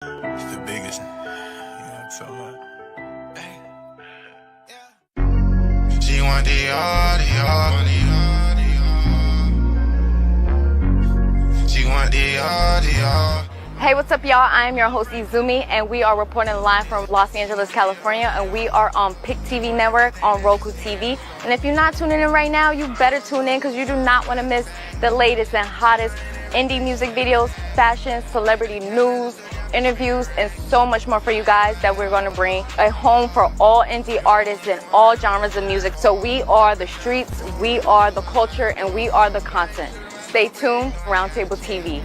It's the biggest. You know what I'm talking about? Hey. Yeah. She want the audio. She want the audio. Hey, what's up, y'all? I'm your host, Izumi, and we are reporting live from Los Angeles, California, and we are on PIC TV Network on Roku TV. And if you're not tuning in right now, you better tune in because you do not want to miss the latest and hottest indie music videos, fashion, celebrity news, interviews, and so much more for you guys that we're going to bring a home for all indie artists and all genres of music. So we are the streets, we are the culture, and we are the content. Stay tuned, Roundtable TV.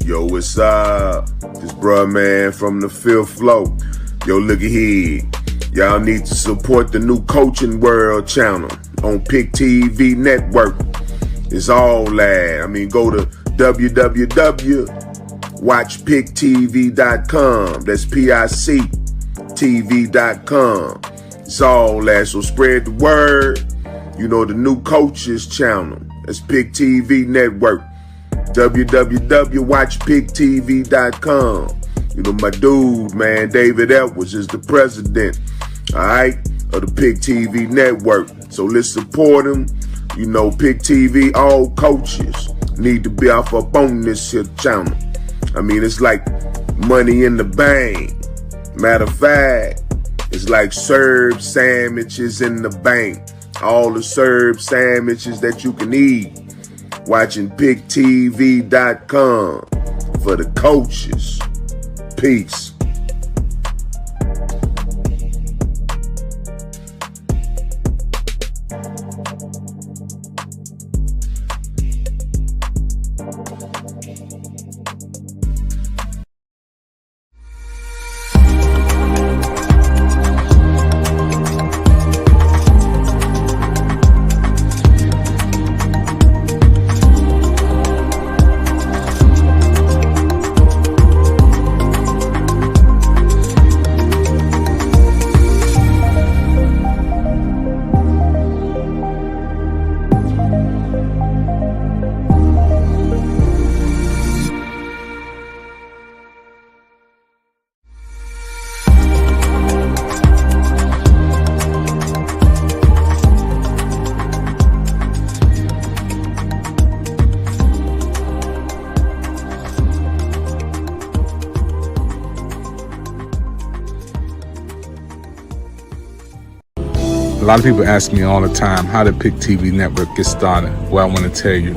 Yo, what's up? This bruh man from the fifth floor. Yo, look at here. Y'all need to support the new Coaching World channel on PIC TV Network. It's all that. Go to www.watchpictv.com. That's PIC.TV.com. It's all that. So spread the word. You know, the new Coaches channel. That's PIC TV Network. www.watchpictv.com. You know, my dude, man, David Edwards is the president, all right, of the PIC TV Network. So let's support him. You know, PIC TV, all coaches need to be off up on this here channel. It's like money in the bank. Matter of fact, it's like Serb sandwiches in the bank. All the Serb sandwiches that you can eat. Watching PICTV.com for the coaches. Peace. A lot of people ask me all the time, how did PIC TV Network get started? Well, I want to tell you,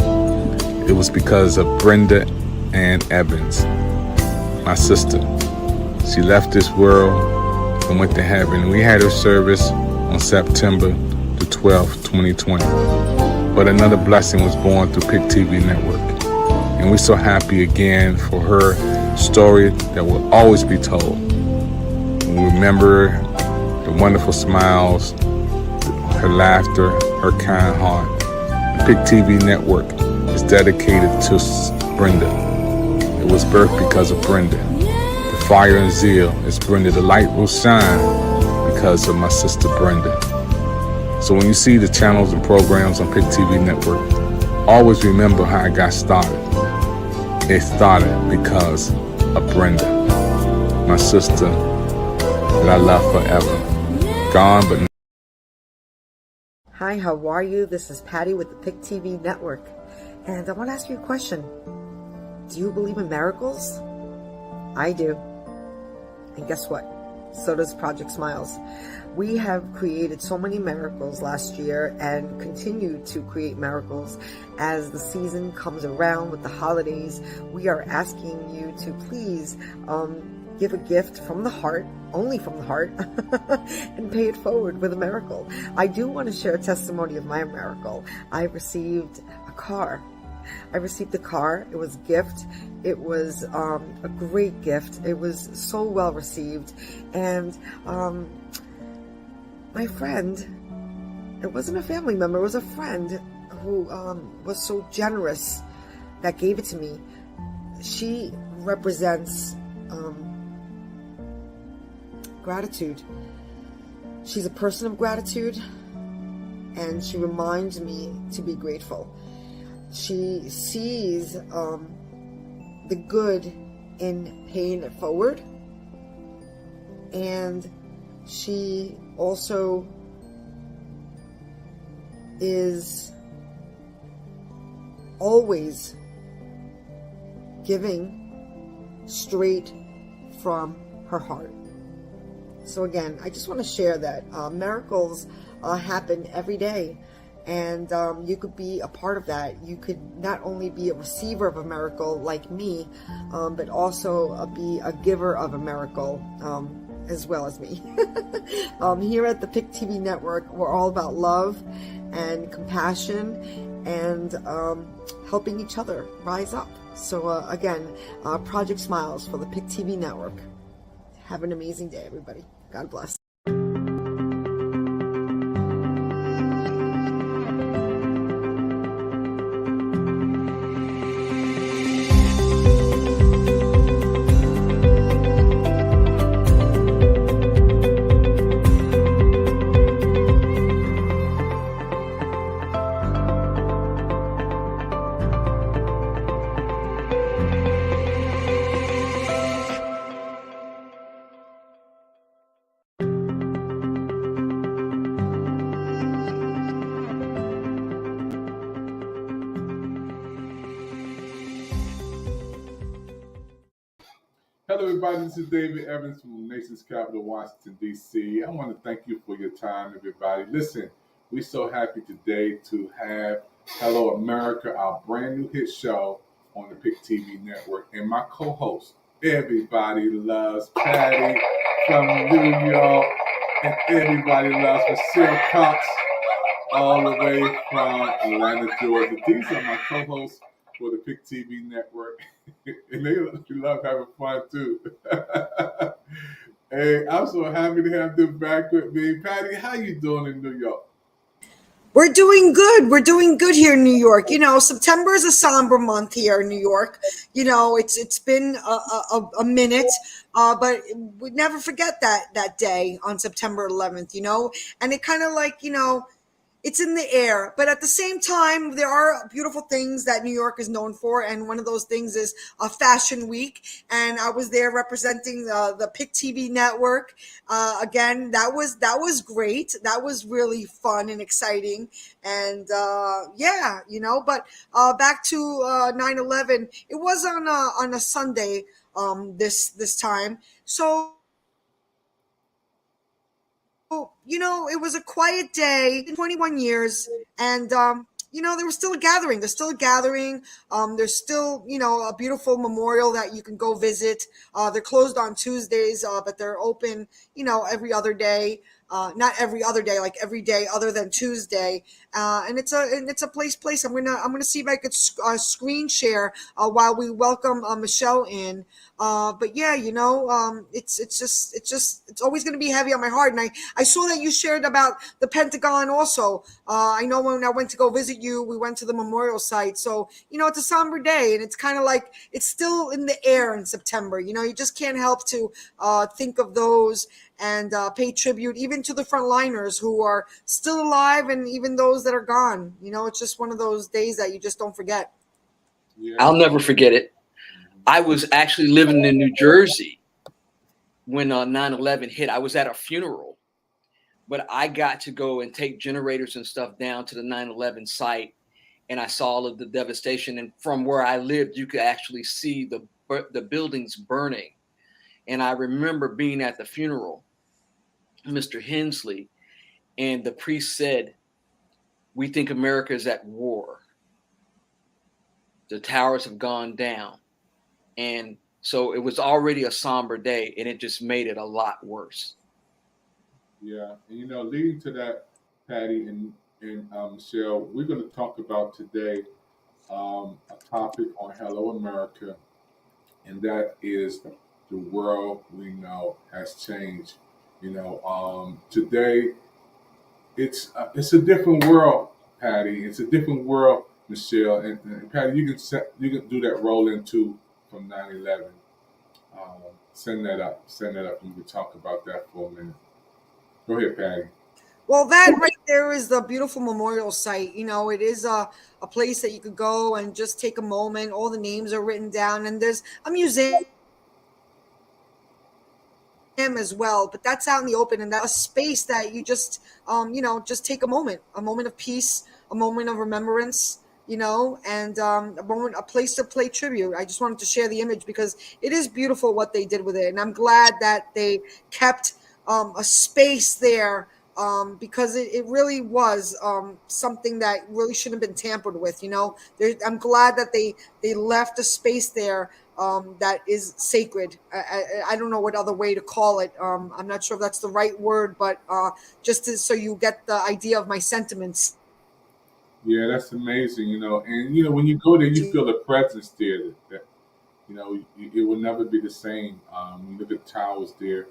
it was because of Brenda Ann Evans, my sister. She left this world and went to heaven. We had her service on September the 12th, 2020. But another blessing was born through PIC TV Network. And we're so happy again for her story that will always be told. We remember the wonderful smiles, her laughter, her kind heart. The PIC TV Network is dedicated to Brenda. It was birthed because of Brenda. The fire and zeal is Brenda. The light will shine because of my sister Brenda. So when you see the channels and programs on PIC TV Network, always remember how it got started. It started because of Brenda, my sister that I love forever. Gone but not. Hi, how are you? This is Patty with the PIC TV Network. And I want to ask you a question. Do you believe in miracles? I do. And guess what? So does Project Smiles. We have created so many miracles last year and continue to create miracles as the season comes around with the holidays. We are asking you to please give a gift from the heart, only from the heart, and pay it forward with a miracle. I do want to share a testimony of my miracle. I received a car. I received a car. It was a gift. It was a great gift. It was so well received. And my friend it wasn't a family member, it was a friend who was so generous that gave it to me. She represents gratitude. She's a person of gratitude, and she reminds me to be grateful. She sees the good in paying it forward, and she also is always giving straight from her heart. So again, I just want to share that miracles happen every day, and you could be a part of that. You could not only be a receiver of a miracle like me, but also be a giver of a miracle as well as me. Here at the PIC TV Network, we're all about love and compassion and helping each other rise up. So again, Project Smiles for the PIC TV Network. Have an amazing day, everybody. God bless. Hello, everybody. This is David Evans from the nation's capital, Washington, D.C. I want to thank you for your time, everybody. Listen, we're so happy today to have Hello America, our brand new hit show on the PIC TV Network. And my co-host, everybody loves Patty from New York, and everybody loves Michelle Cox all the way from Atlanta, Georgia. These are my co-hosts for the PIC TV Network. And they love having fun too. Hey, I'm so happy to have them back with me. Patty, how you doing in New York? We're doing good. We're doing good here in New York. You know, September is a somber month here in New York. You know, it's been a minute, but we never forget that day on September 11th. You know, and it kind of like, you know, it's in the air, but at the same time, there are beautiful things that New York is known for, and one of those things is a Fashion Week. And I was there representing the PIC TV Network. Again, that was great. That was really fun and exciting. And yeah, you know. But back to 9/11, it was on a Sunday this time, so. You know, it was a quiet day, 21 years, and, you know, there was still a gathering. There's still a gathering. There's still, you know, a beautiful memorial that you can go visit. They're closed on Tuesdays, but they're open, you know, every other day. Not every other day, like every day other than Tuesday. And it's a place. I'm gonna see if I could screen share while we welcome Michelle in. But yeah, you know, it's always gonna be heavy on my heart. And I saw that you shared about the Pentagon also. I know when I went to go visit you, we went to the memorial site. So, you know, it's a somber day, and it's kind of like it's still in the air in September. You know, you just can't help to think of those and pay tribute even to the frontliners who are still alive, and even those that are gone. You know, it's just one of those days that you just don't forget. Yeah. I'll never forget it. I was actually living in New Jersey when 9/11 hit. I was at a funeral, but I got to go and take generators and stuff down to the 9/11 site, and I saw all of the devastation. And from where I lived, you could actually see the buildings burning. And I remember being at the funeral, Mr. Hensley, and the priest said, "We think America is at war. The towers have gone down." And so it was already a somber day, and it just made it a lot worse. Yeah, and you know, leading to that, Patty and Michelle, we're going to talk about today a topic on Hello America, and that is the world we know has changed. You know, today it's a different world, Patty. It's a different world, Michelle. And Patty, you can do that roll in too from 9/11. Um, send that up. Send that up, and we can talk about that for a minute. Go ahead, Patty. Well, that right there is the beautiful memorial site. You know, it is a place that you could go and just take a moment. All the names are written down, and there's a museum as well, but that's out in the open, and that's a space that you just just take a moment of peace, a moment of remembrance, and a place to play tribute. I just wanted to share the image because it is beautiful what they did with it, and I'm glad that they kept a space there, because it really was something that really shouldn't have been tampered with. I'm glad that they left a space there that is sacred. I don't know what other way to call it. I'm not sure if that's the right word, but so you get the idea of my sentiments. Yeah, that's amazing. And when you go there, you feel the presence there. It will never be the same. You look at the towers there,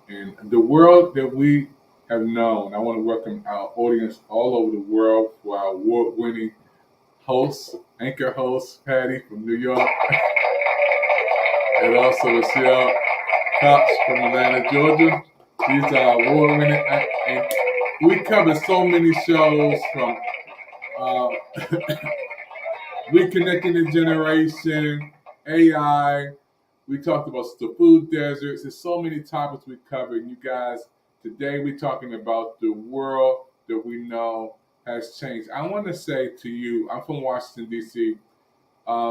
and the world that we have known. I want to welcome our audience all over the world for our award-winning host, anchor host, Patty from New York, and also Michelle Cox from Atlanta, Georgia. These are award-winning, and we cover so many shows from uh, reconnecting the generation, AI. We talked about the food deserts. There's so many topics we covered. You guys, today we're talking about the world that we know has changed. I want to say to you, I'm from Washington, D.C.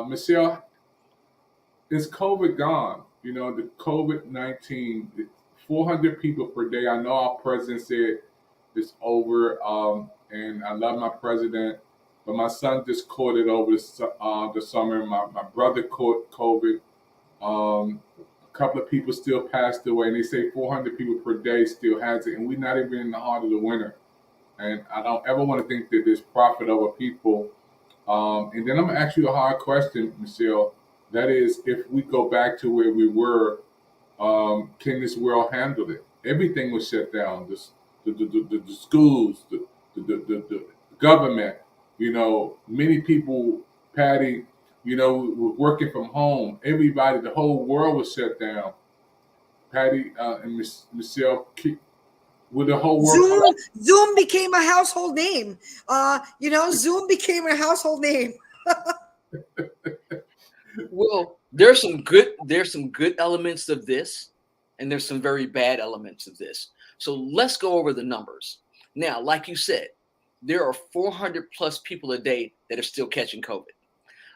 Michelle, is COVID gone? The COVID-19, 400 people per day. I know our president said it's over, and I love my president, but my son just caught it over the summer. My brother caught COVID. A couple of people still passed away, and they say 400 people per day still has it, and we're not even in the heart of the winter. And I don't ever want to think that there's profit over people. And then I'm gonna ask you a hard question, Michelle. That is, if we go back to where we were, can this world handle it? Everything was shut down. The schools, the government. Many people, Patty, were working from home. Everybody, the whole world was shut down. Patty and Michelle, with the whole world. Zoom became a household name. Zoom became a household name. Well, there's some good elements of this, and there's some very bad elements of this. So let's go over the numbers. Now, like you said, there are 400 plus people a day that are still catching COVID.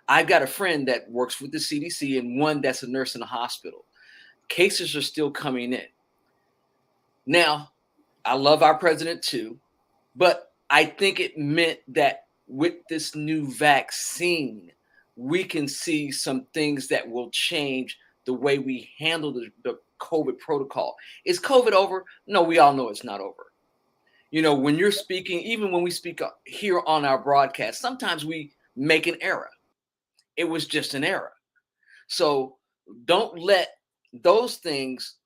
I've got a friend that works with the CDC and one that's a nurse in a hospital. Cases are still coming in. Now, I love our president too, but I think it meant that with this new vaccine, we can see some things that will change the way we handle the COVID protocol. Is COVID over? No, we all know it's not over. When you're speaking, even when we speak here on our broadcast, sometimes we make an error. It was just an error. So don't let those things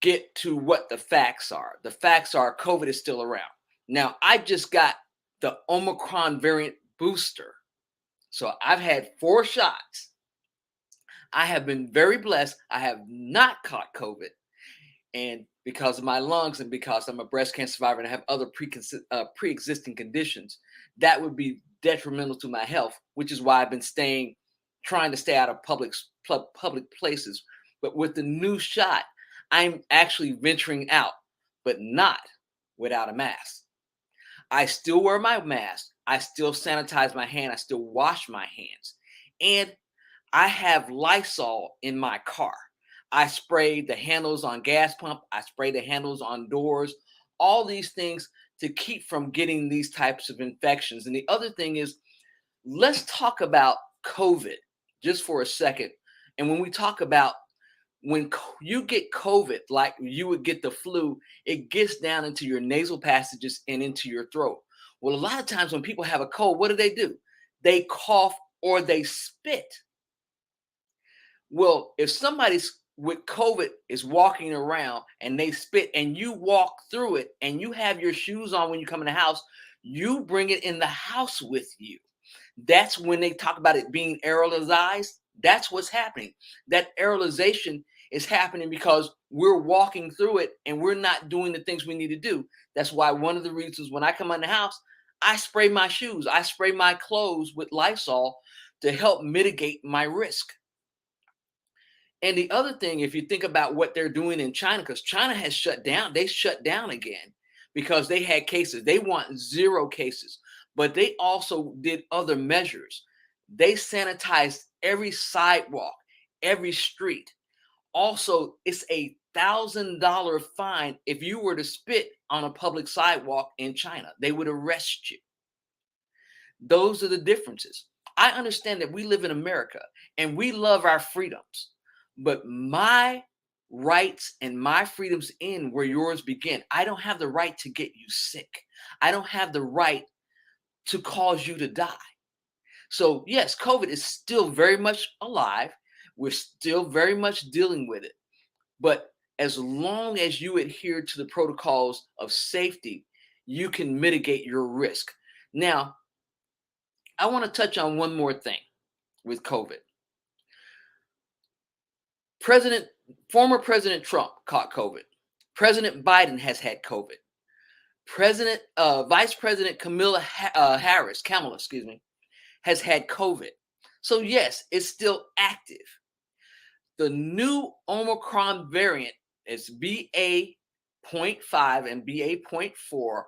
get to what the facts are. The facts are COVID is still around. Now, I just got the Omicron variant booster. So I've had 4 shots. I have been very blessed. I have not caught COVID. And because of my lungs and because I'm a breast cancer survivor and I have other pre-existing conditions, that would be detrimental to my health, which is why I've been trying to stay out of public places. But with the new shot, I'm actually venturing out, but not without a mask. I still wear my mask. I still sanitize my hand. I still wash my hands. And I have Lysol in my car. I spray the handles on gas pump. I spray the handles on doors. All these things to keep from getting these types of infections. And the other thing is, let's talk about COVID just for a second. And when we talk about when you get COVID, like you would get the flu, it gets down into your nasal passages and into your throat. Well, a lot of times when people have a cold, what do? They cough or they spit. Well, if somebody's with COVID is walking around and they spit and you walk through it and you have your shoes on when you come in the house, you bring it in the house with you. That's when they talk about it being aerolized. That's what's happening. That aerolization is happening because we're walking through it and we're not doing the things we need to do. That's why one of the reasons when I come in the house, I spray my shoes, I spray my clothes with Lysol to help mitigate my risk. And the other thing, if you think about what they're doing in China, because China has shut down, they shut down again because they had cases. They want 0 cases, but they also did other measures. They sanitized every sidewalk, every street. Also, it's $1,000 fine if you were to spit on a public sidewalk in China. They would arrest you. Those are the differences. I understand that we live in America and we love our freedoms, but my rights and my freedoms end where yours begin. I don't have the right to get you sick. I don't have the right to cause you to die. So yes, COVID is still very much alive. We're still very much dealing with it. But as long as you adhere to the protocols of safety, you can mitigate your risk. Now, I want to touch on one more thing with COVID. Former President Trump caught COVID. President Biden has had COVID. Vice President Kamala Harris, has had COVID. So yes, it's still active. The new Omicron variant is BA.5 and BA.4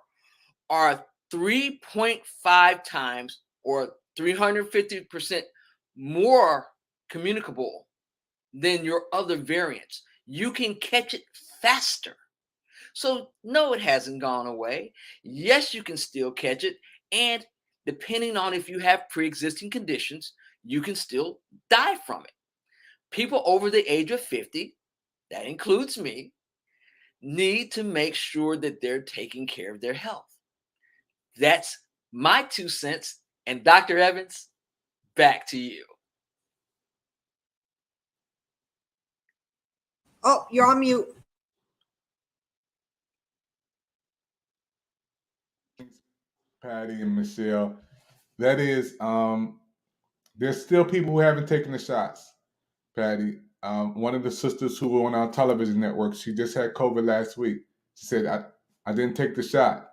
are 3.5 times or 350% more communicable than your other variants. You can catch it faster. So no, it hasn't gone away. Yes, you can still catch it. And depending on if you have pre-existing conditions, you can still die from it. People over the age of 50, that includes me, need to make sure that they're taking care of their health. That's my 2 cents. And Dr. Evans, back to you. Oh, you're on mute. Patty and Michelle. That is, there's still people who haven't taken the shots, Patty. One of the sisters who were on our television network, she just had COVID last week. She said, I didn't take the shot.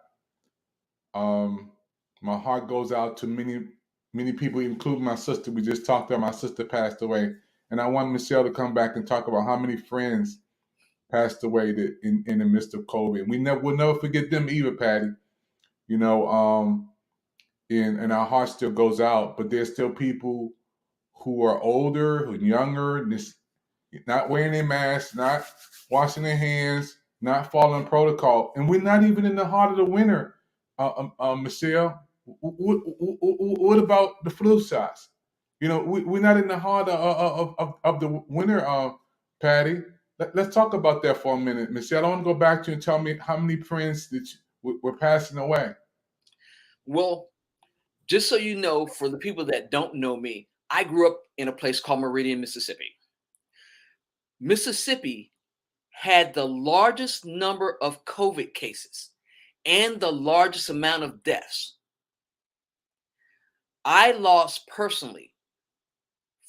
My heart goes out to many people, including my sister. We just talked about my sister passed away. And I want Michelle to come back and talk about how many friends passed away in the midst of COVID. We'll never forget them either, Patty. You know, and our heart still goes out, but there's still people who are older, who are younger, not wearing their masks, not washing their hands, not following protocol. And we're not even in the heart of the winter, Michelle. What about the flu shots? You know, we're not in the heart of the winter, Patty. Let's talk about that for a minute, Michelle. I want to go back to you and tell me how many friends that were passing away. Well, just so you know, for the people that don't know me, I grew up in a place called Meridian, Mississippi. Mississippi had the largest number of COVID cases and the largest amount of deaths. I lost personally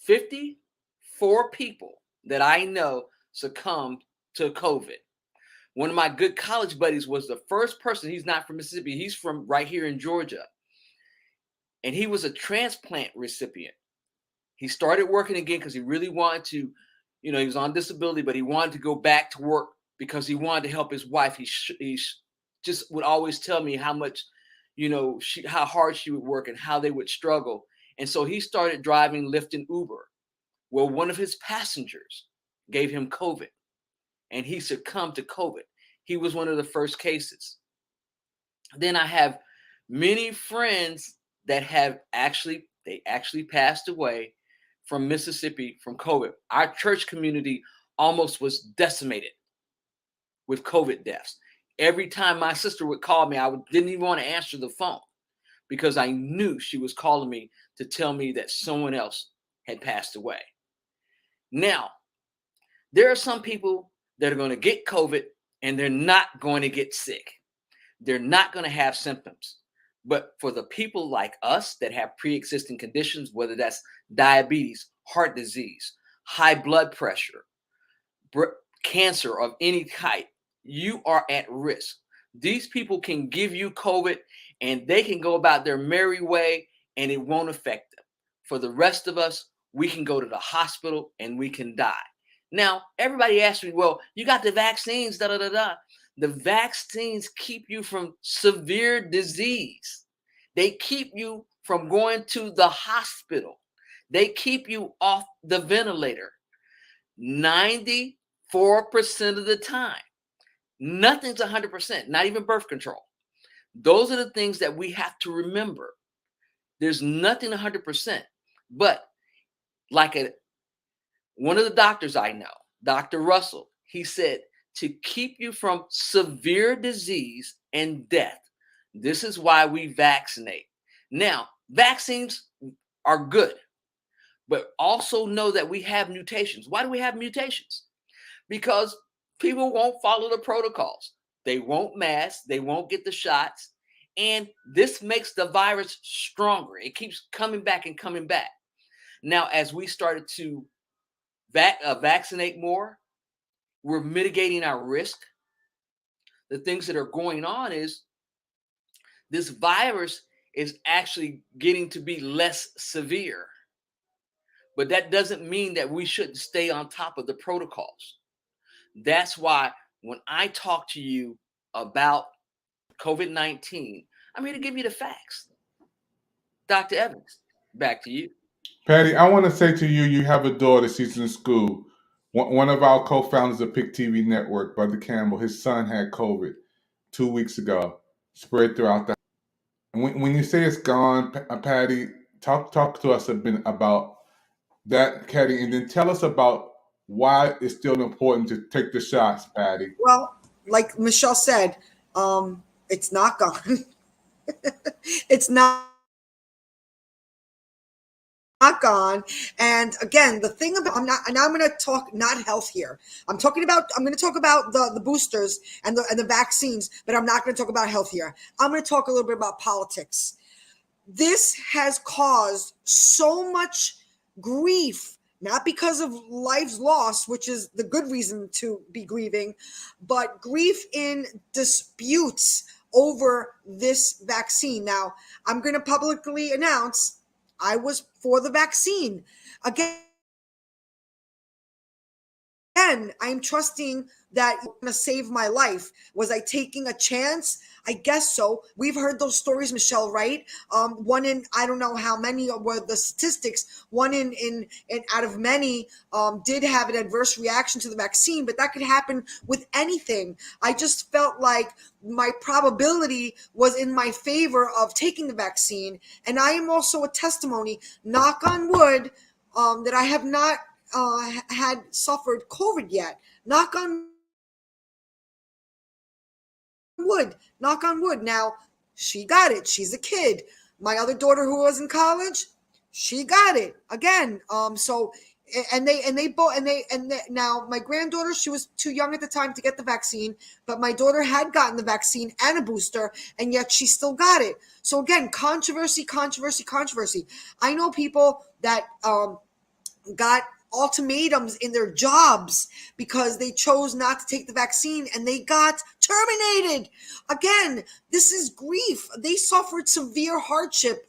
54 people that I know succumbed to COVID. One of my good college buddies was the first person. He's not from Mississippi. He's from right here in Georgia. And he was a transplant recipient. He started working again because he really wanted to, he was on disability, but he wanted to go back to work because he wanted to help his wife. He just would always tell me how much, how hard she would work and how they would struggle. And so he started driving Lyft and Uber. Well, one of his passengers gave him COVID and he succumbed to COVID. He was one of the first cases. Then I have many friends that actually passed away from Mississippi from COVID. Our church community almost was decimated with COVID deaths. Every time my sister would call me, didn't even want to answer the phone because I knew she was calling me to tell me that someone else had passed away. Now, There are some people that are going to get COVID and they're not going to get sick. They're not going to have symptoms. But for the people like us that have pre-existing conditions, whether that's diabetes, heart disease, high blood pressure, cancer of any type, you are at risk. These people can give you COVID and they can go about their merry way and it won't affect them. For the rest of us, we can go to the hospital and we can die. Now, everybody asks me, well, you got the vaccines, da da da da. The vaccines keep you from severe disease. They keep you from going to the hospital. They keep you off the ventilator 94% of the time. Nothing's 100%, not even birth control. Those are the things that we have to remember. There's nothing 100%. But like one of the doctors I know, Dr. Russell, he said, to keep you from severe disease and death, this is why we vaccinate. Now, vaccines are good, but also know that we have mutations. Why do we have mutations? Because people won't follow the protocols. They won't mask, they won't get the shots, and this makes the virus stronger. It keeps coming back and coming back. Now, as we started to vaccinate more, we're mitigating our risk. The things that are going on is this virus is actually getting to be less severe. But that doesn't mean that we shouldn't stay on top of the protocols. That's why when I talk to you about COVID-19, I'm here to give you the facts. Dr. Evans, back to you. Patty, I want to say to you, you have a daughter, she's in school. One of our co-founders of Pick TV Network, Brother Campbell, his son had COVID 2 weeks ago, spread throughout the. And when you say it's gone, Patty, talk to us a bit about that, Patty, and then tell us about why it's still important to take the shots, Patty. Well, like Michelle said, it's not gone. It's not gone. And again, the thing about I'm going to talk not health here. I'm going to talk about the boosters and the vaccines, but I'm not going to talk about health here. I'm going to talk a little bit about politics. This has caused so much grief, not because of lives lost, which is the good reason to be grieving, but grief in disputes over this vaccine. Now, I'm going to publicly announce I was for the vaccine. Again, I'm trusting that you're going to save my life. Was I taking a chance? I guess so. We've heard those stories, Michelle, right? One in, I don't know how many were the statistics. One in out of many did have an adverse reaction to the vaccine, but that could happen with anything. I just felt like my probability was in my favor of taking the vaccine. And I am also a testimony, knock on wood, that I have not had suffered COVID yet. Knock on wood. Now, she got it. She's a kid. My other daughter who was in college, she got it again. So now my granddaughter, she was too young at the time to get the vaccine, but my daughter had gotten the vaccine and a booster, and yet she still got it. So again, controversy. I know people that got ultimatums in their jobs because they chose not to take the vaccine and they got terminated. Again, this is grief. They suffered severe hardship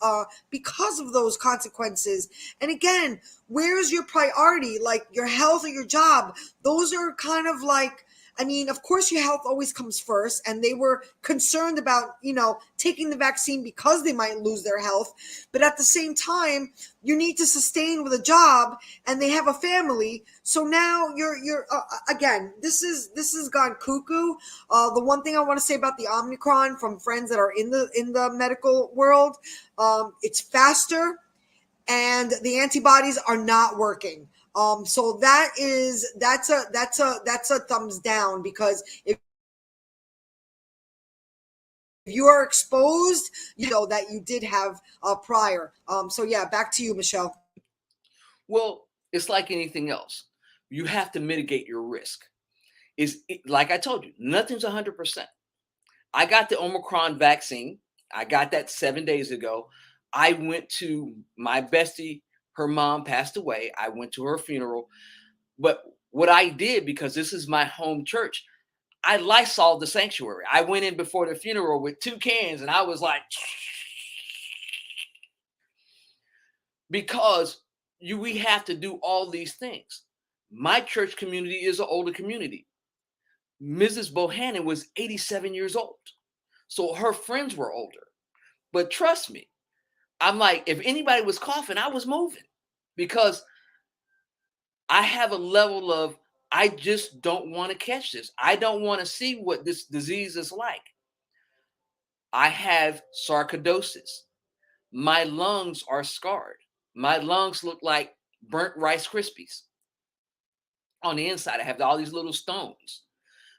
because of those consequences. And again, where's your priority? Like your health or your job? Those are kind of like, I mean, of course, your health always comes first, and they were concerned about, taking the vaccine because they might lose their health. But at the same time, you need to sustain with a job, and they have a family. So now you're again, this has gone cuckoo. The one thing I want to say about the Omicron from friends that are in the medical world, it's faster, and the antibodies are not working. So that's a thumbs down, because if you are exposed, you know that you did have prior. So yeah, back to you, Michelle. Well, it's like anything else. you have to mitigate your risk. Like I told you, nothing's 100%. I got the Omicron vaccine. I got that 7 days ago. I went to my bestie, her mom passed away. I went to her funeral. But what I did, because this is my home church, I Lysol the sanctuary. I went in before the funeral with 2 cans and I was like, because we have to do all these things. My church community is an older community. Mrs. Bohannon was 87 years old. So her friends were older. But trust me, I'm like, if anybody was coughing, I was moving, because I have a level of, I just don't want to catch this. I don't want to see what this disease is like. I have sarcoidosis. My lungs are scarred. My lungs look like burnt Rice Krispies. On the inside, I have all these little stones.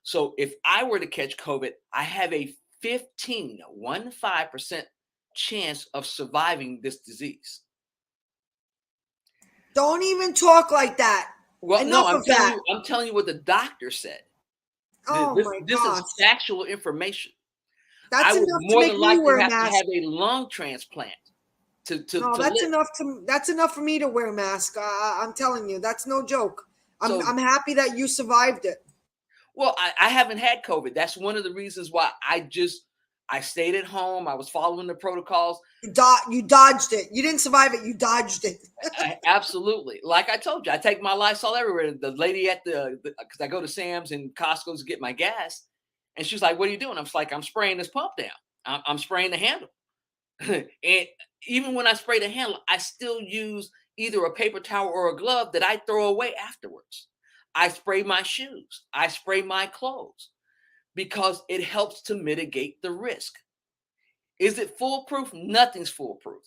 So if I were to catch COVID, I have a 15% chance of surviving this disease. Don't even talk like that. Well, Enough no, of that. I'm telling you what the doctor said. Oh my This gosh. is factual information. That's I would enough to more make than me likely wear a have to mask. have a lung transplant No, to that's live. that's enough for me to wear a mask. I'm telling you, that's no joke. So- I'm happy that you survived it. Well, I haven't had COVID. That's one of the reasons why I stayed at home. I was following the protocols. You dodged it. You didn't survive it. You dodged it. Absolutely. Like I told you, I take my Lysol everywhere. The lady at because I go to Sam's and Costco's to get my gas, and she's like, "What are you doing?" I'm just like, "I'm spraying this pump down. I'm spraying the handle." And even when I spray the handle, I still use either a paper towel or a glove that I throw away afterwards. I spray my shoes. I spray my clothes, because it helps to mitigate the risk. Is it foolproof? Nothing's foolproof.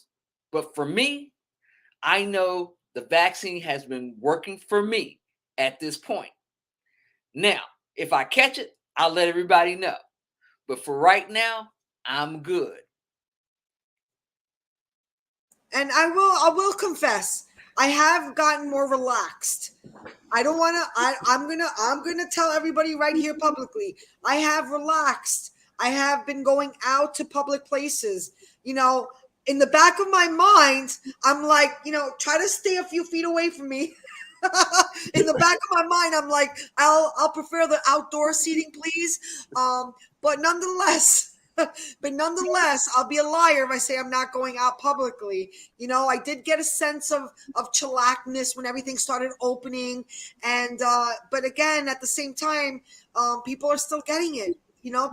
But for me, I know the vaccine has been working for me at this point. Now, if I catch it, I'll let everybody know. But for right now, I'm good. And I will confess, I have gotten more relaxed. I don't want to. I'm gonna tell everybody right here publicly. I have relaxed. I have been going out to public places. In the back of my mind, I'm like, try to stay a few feet away from me. In the back of my mind, I'm like, I'll prefer the outdoor seating, please. But nonetheless. But nonetheless, I'll be a liar if I say I'm not going out publicly. I did get a sense of chillaxness when everything started opening, and but again, at the same time, people are still getting it.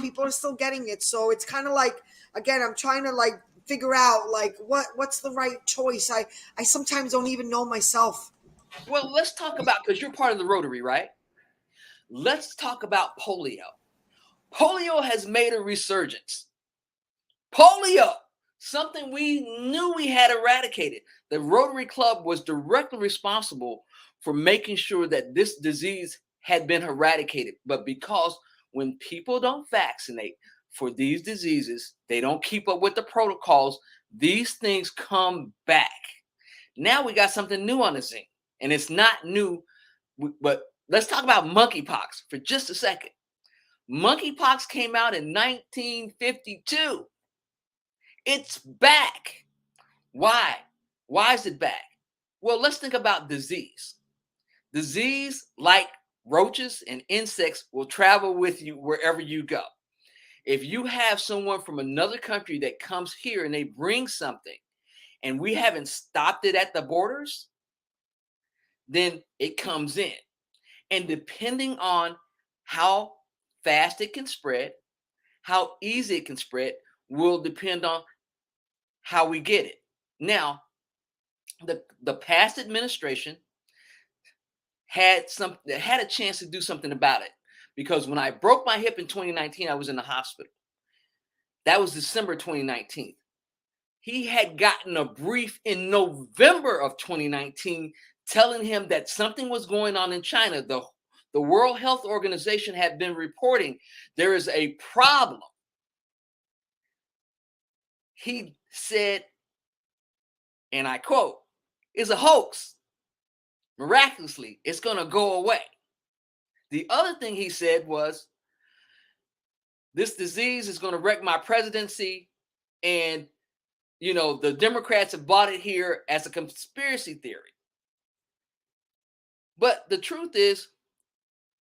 People are still getting it. So it's kind of like, again, I'm trying to like figure out like what's the right choice. I sometimes don't even know myself. Well, let's talk about, because you're part of the Rotary, right? Let's talk about polio. Polio has made a resurgence. Polio, something we knew we had eradicated. The Rotary Club was directly responsible for making sure that this disease had been eradicated. But because when people don't vaccinate for these diseases, they don't keep up with the protocols, these things come back. Now we got something new on the scene, and it's not new, but let's talk about monkeypox for just a second. Monkeypox came out in 1952. It's back. Why? Why is it back? Well, let's think about disease. Disease, like roaches and insects, will travel with you wherever you go. If you have someone from another country that comes here and they bring something, and we haven't stopped it at the borders, then it comes in. And depending on how fast it can spread, how easy it can spread, will depend on how we get it. Now, the past administration had a chance to do something about it, because when I broke my hip in 2019, I was in the hospital. That was December 2019. He had gotten a brief in November of 2019 telling him that something was going on in China. The World Health Organization had been reporting there is a problem. He said, and I quote, "It's a hoax. Miraculously, it's going to go away. The other thing he said was, this disease is going to wreck my presidency. And, the Democrats have bought it here as a conspiracy theory. But the truth is,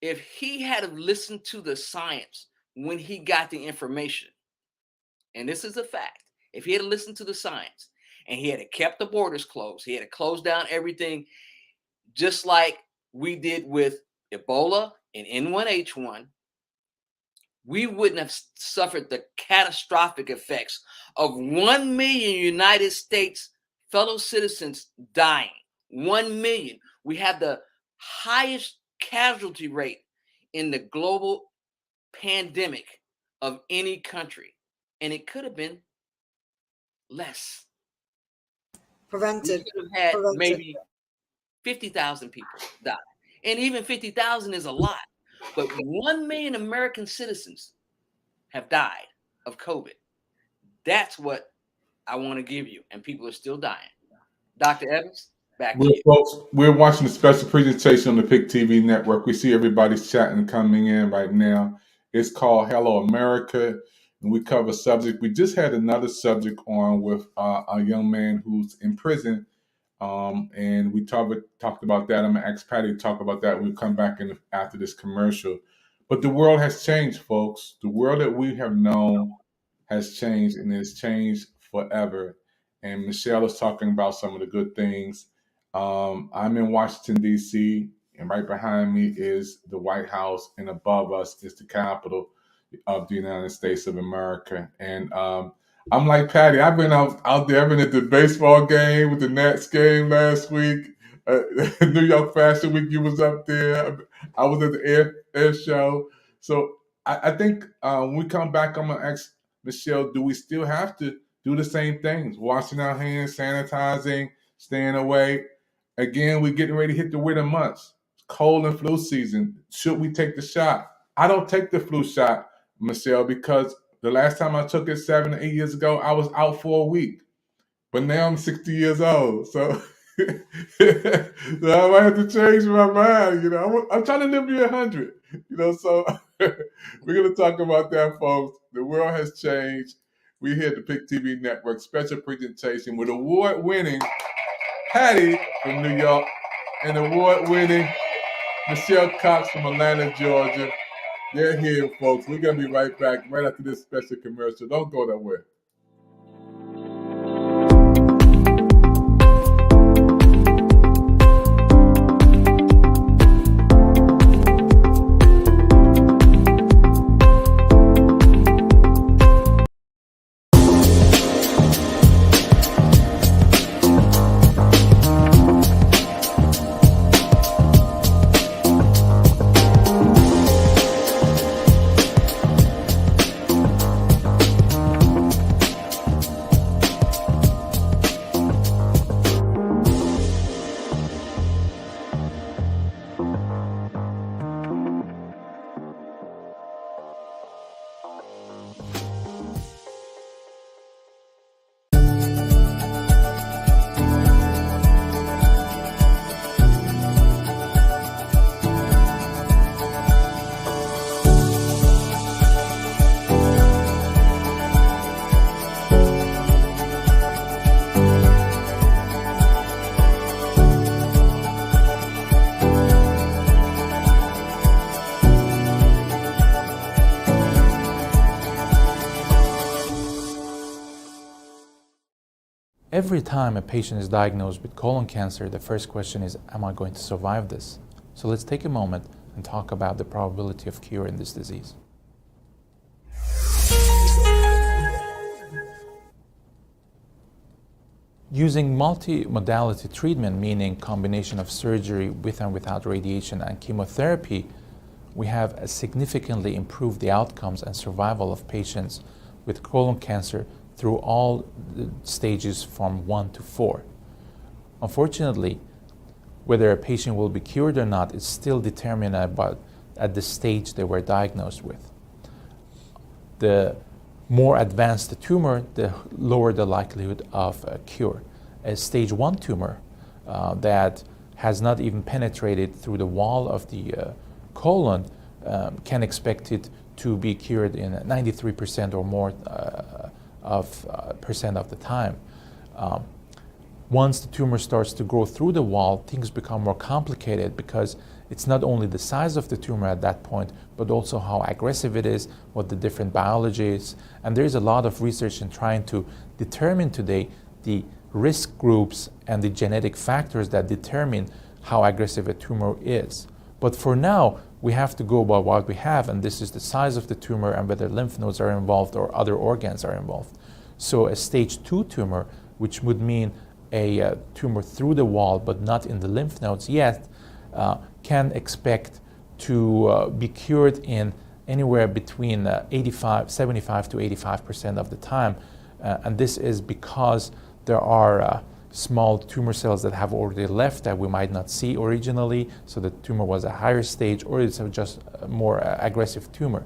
if he had listened to the science when he got the information, and this is a fact, if he had listened to the science and he had kept the borders closed, he had closed down everything, just like we did with Ebola and N1H1, we wouldn't have suffered the catastrophic effects of 1 million United States fellow citizens dying. 1 million. We have the highest casualty rate in the global pandemic of any country. And it could have been less. Prevented. We could have had maybe 50,000 people die. And even 50,000 is a lot. But 1 million American citizens have died of COVID. That's what I want to give you. And people are still dying. Dr. Evans, back to you. Folks, we're watching a special presentation on the PIC TV network. We see everybody's chatting coming in right now. It's called Hello America, and we cover subject. We just had another subject on with a young man who's in prison, and we talked about that. I'm going to ask Patty to talk about that when we come back after this commercial. But the world has changed, folks. The world that we have known has changed, and it's changed forever. And Michelle is talking about some of the good things. I'm in Washington, D.C., and right behind me is the White House, and above us is the Capitol of the United States of America. And I'm like Patty. I've been out there. I've been at the baseball game with the Nats game last week. New York Fashion Week, you was up there. I was at the air show. So I think when we come back, I'm going to ask Michelle, do we still have to do the same things? Washing our hands, sanitizing, staying away. Again, we're getting ready to hit the winter months. Cold and flu season. Should we take the shot? I don't take the flu shot, Michelle, because the last time I took it 7 or 8 years ago, I was out for a week. But now I'm 60 years old. So, so I might have to change my mind. I'm trying to live to 100. So we're going to talk about that, folks. The world has changed. We're here at the PIC TV Network, special presentation with award-winning Patty from New York and award-winning Michelle Cox from Atlanta, Georgia. They're here, folks. We're going to be right back right after this special commercial. Don't go nowhere. Every time a patient is diagnosed with colon cancer, the first question is, am I going to survive this? So let's take a moment and talk about the probability of cure in this disease. Using multi-modality treatment, meaning combination of surgery with and without radiation and chemotherapy, we have significantly improved the outcomes and survival of patients with colon cancer through all the stages from 1 to 4. Unfortunately, whether a patient will be cured or not is still determined at the stage they were diagnosed with. The more advanced the tumor, the lower the likelihood of a cure. A stage 1 tumor that has not even penetrated through the wall of the colon can expect it to be cured in 93% or more percent of the time. Once the tumor starts to grow through the wall, things become more complicated because it's not only the size of the tumor at that point, but also how aggressive it is, what the different biology is. And there's a lot of research in trying to determine today the risk groups and the genetic factors that determine how aggressive a tumor is. But for now, we have to go by what we have, and this is the size of the tumor and whether lymph nodes are involved or other organs are involved. So a stage 2 tumor, which would mean a tumor through the wall but not in the lymph nodes yet, can expect to be cured in anywhere between 75 to 85% of the time. And this is because there are small tumor cells that have already left that we might not see originally, so the tumor was a higher stage, or it's just a more aggressive tumor.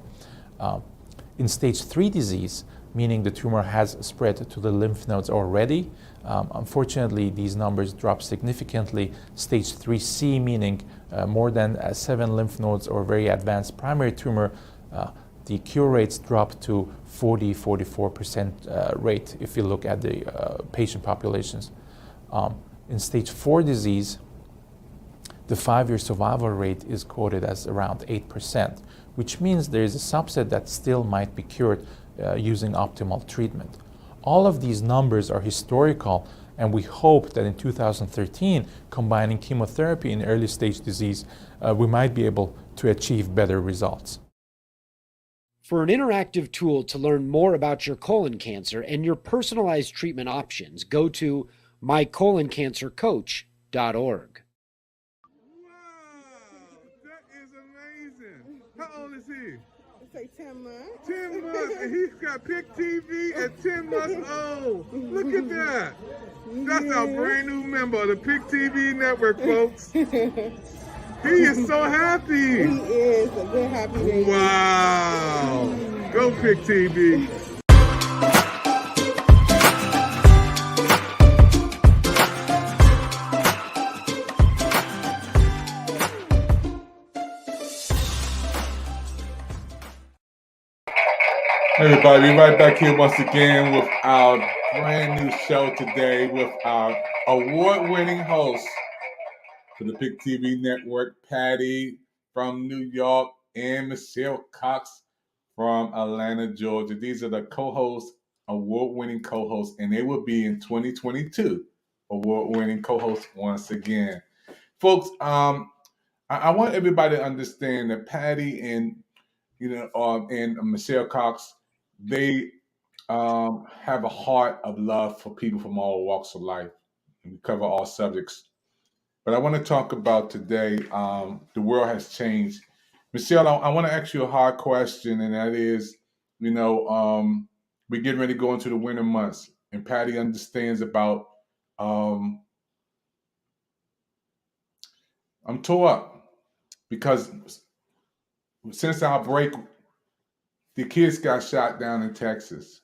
In stage 3 disease, meaning the tumor has spread to the lymph nodes already, unfortunately, these numbers drop significantly. Stage 3C, meaning more than 7 lymph nodes or very advanced primary tumor, the cure rates drop to 44% rate if you look at the patient populations. In stage 4 disease, the 5-year survival rate is quoted as around 8%, which means there is a subset that still might be cured using optimal treatment. All of these numbers are historical, and we hope that in 2013, combining chemotherapy in early stage disease, we might be able to achieve better results. For an interactive tool to learn more about your colon cancer and your personalized treatment options, go to mycoloncancercoach.org. Wow, that is amazing. How old is he? Say 10 months. 10 months, and he's got Pick TV at 10 months old. Look at that. That's our brand new member of the Pick TV network, folks. He is so happy. He is a good happy baby. Wow. Go Pick TV. Everybody, we're right back here once again with our brand new show today with our award-winning host for the Pick TV Network, Patty from New York, and Michelle Cox from Atlanta, Georgia. These are the co-hosts, award-winning co-hosts, and they will be in 2022 award-winning co-hosts once again. Folks, I want everybody to understand that Patty and Michelle Cox, they have a heart of love for people from all walks of life. And we cover all subjects. But I want to talk about today, the world has changed. Michelle, I want to ask you a hard question, and that is, we're getting ready to go into the winter months, and Patty understands about, I'm tore up because since our break, the kids got shot down in Texas.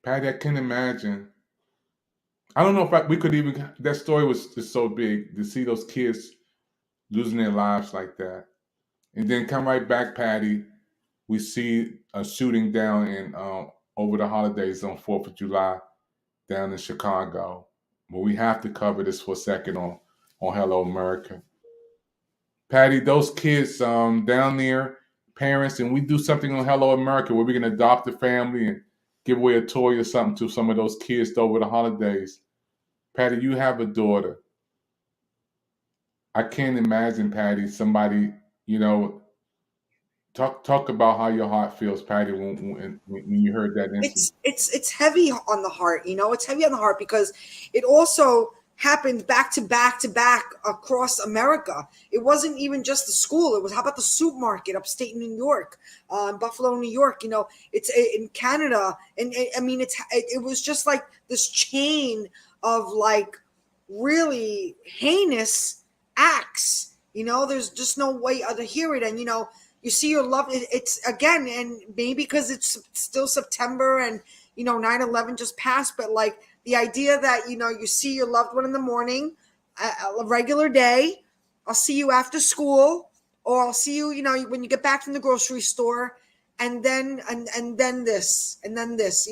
Patty, I can't imagine. I don't know if we could even, that story was just so big to see those kids losing their lives like that. And then come right back, Patty, we see a shooting down in over the holidays on 4th of July down in Chicago. But we have to cover this for a second on Hello America. Patty, those kids down there, parents, and we do something on Hello America where we can adopt a family and give away a toy or something to some of those kids over the holidays. Patty, you have a daughter. I can't imagine, Patty, somebody, talk about how your heart feels, Patty, when you heard that incident. It's heavy on the heart, it's heavy on the heart because it also happened back to back across America. It wasn't even just the school. It was, how about the supermarket upstate New York, Buffalo, New York, it's in Canada. And it was just like this chain of like really heinous acts, there's just no way to hear it. And, you see your love, it's again, and maybe because it's still September and, 9/11 just passed, but like The idea that, you see your loved one in the morning, a regular day, I'll see you after school, or I'll see you, when you get back from the grocery store, and then this, and then this,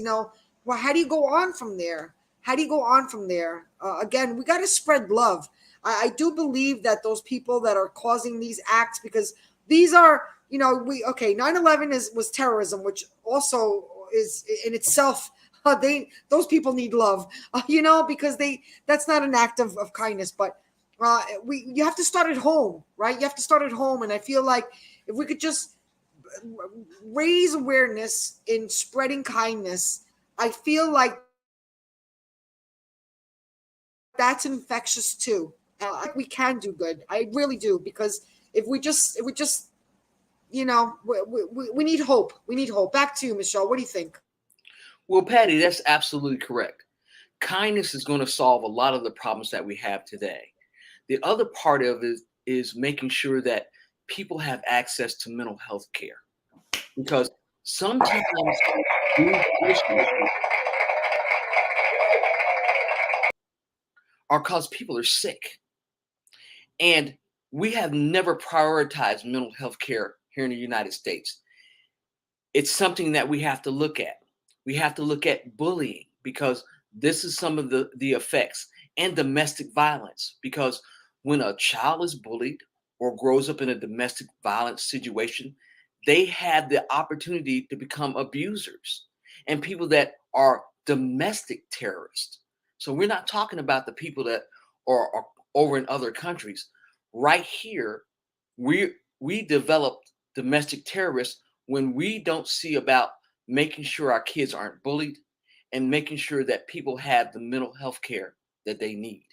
well, how do you go on from there? How do you go on from there? Again, we got to spread love. I do believe that those people that are causing these acts, because these are, 9/11 was terrorism, which also is in itself, those people need love, because that's not an act of kindness, but you have to start at home, right? You have to start at home, and I feel like if we could just raise awareness in spreading kindness, I feel like that's infectious too. We can do good. I really do, because if we just, we need hope. We need hope. Back to you, Michelle. What do you think? Well, Patty, that's absolutely correct. Kindness is going to solve a lot of the problems that we have today. The other part of it is making sure that people have access to mental health care, because sometimes these issues are because people are sick. And we have never prioritized mental health care here in the United States. It's something that we have to look at. We have to look at bullying, because this is some of the effects, and domestic violence, because when a child is bullied or grows up in a domestic violence situation, they have the opportunity to become abusers and people that are domestic terrorists. So we're not talking about the people that are over in other countries. Right here, we developed domestic terrorists when we don't see about making sure our kids aren't bullied and making sure that people have the mental health care that they need.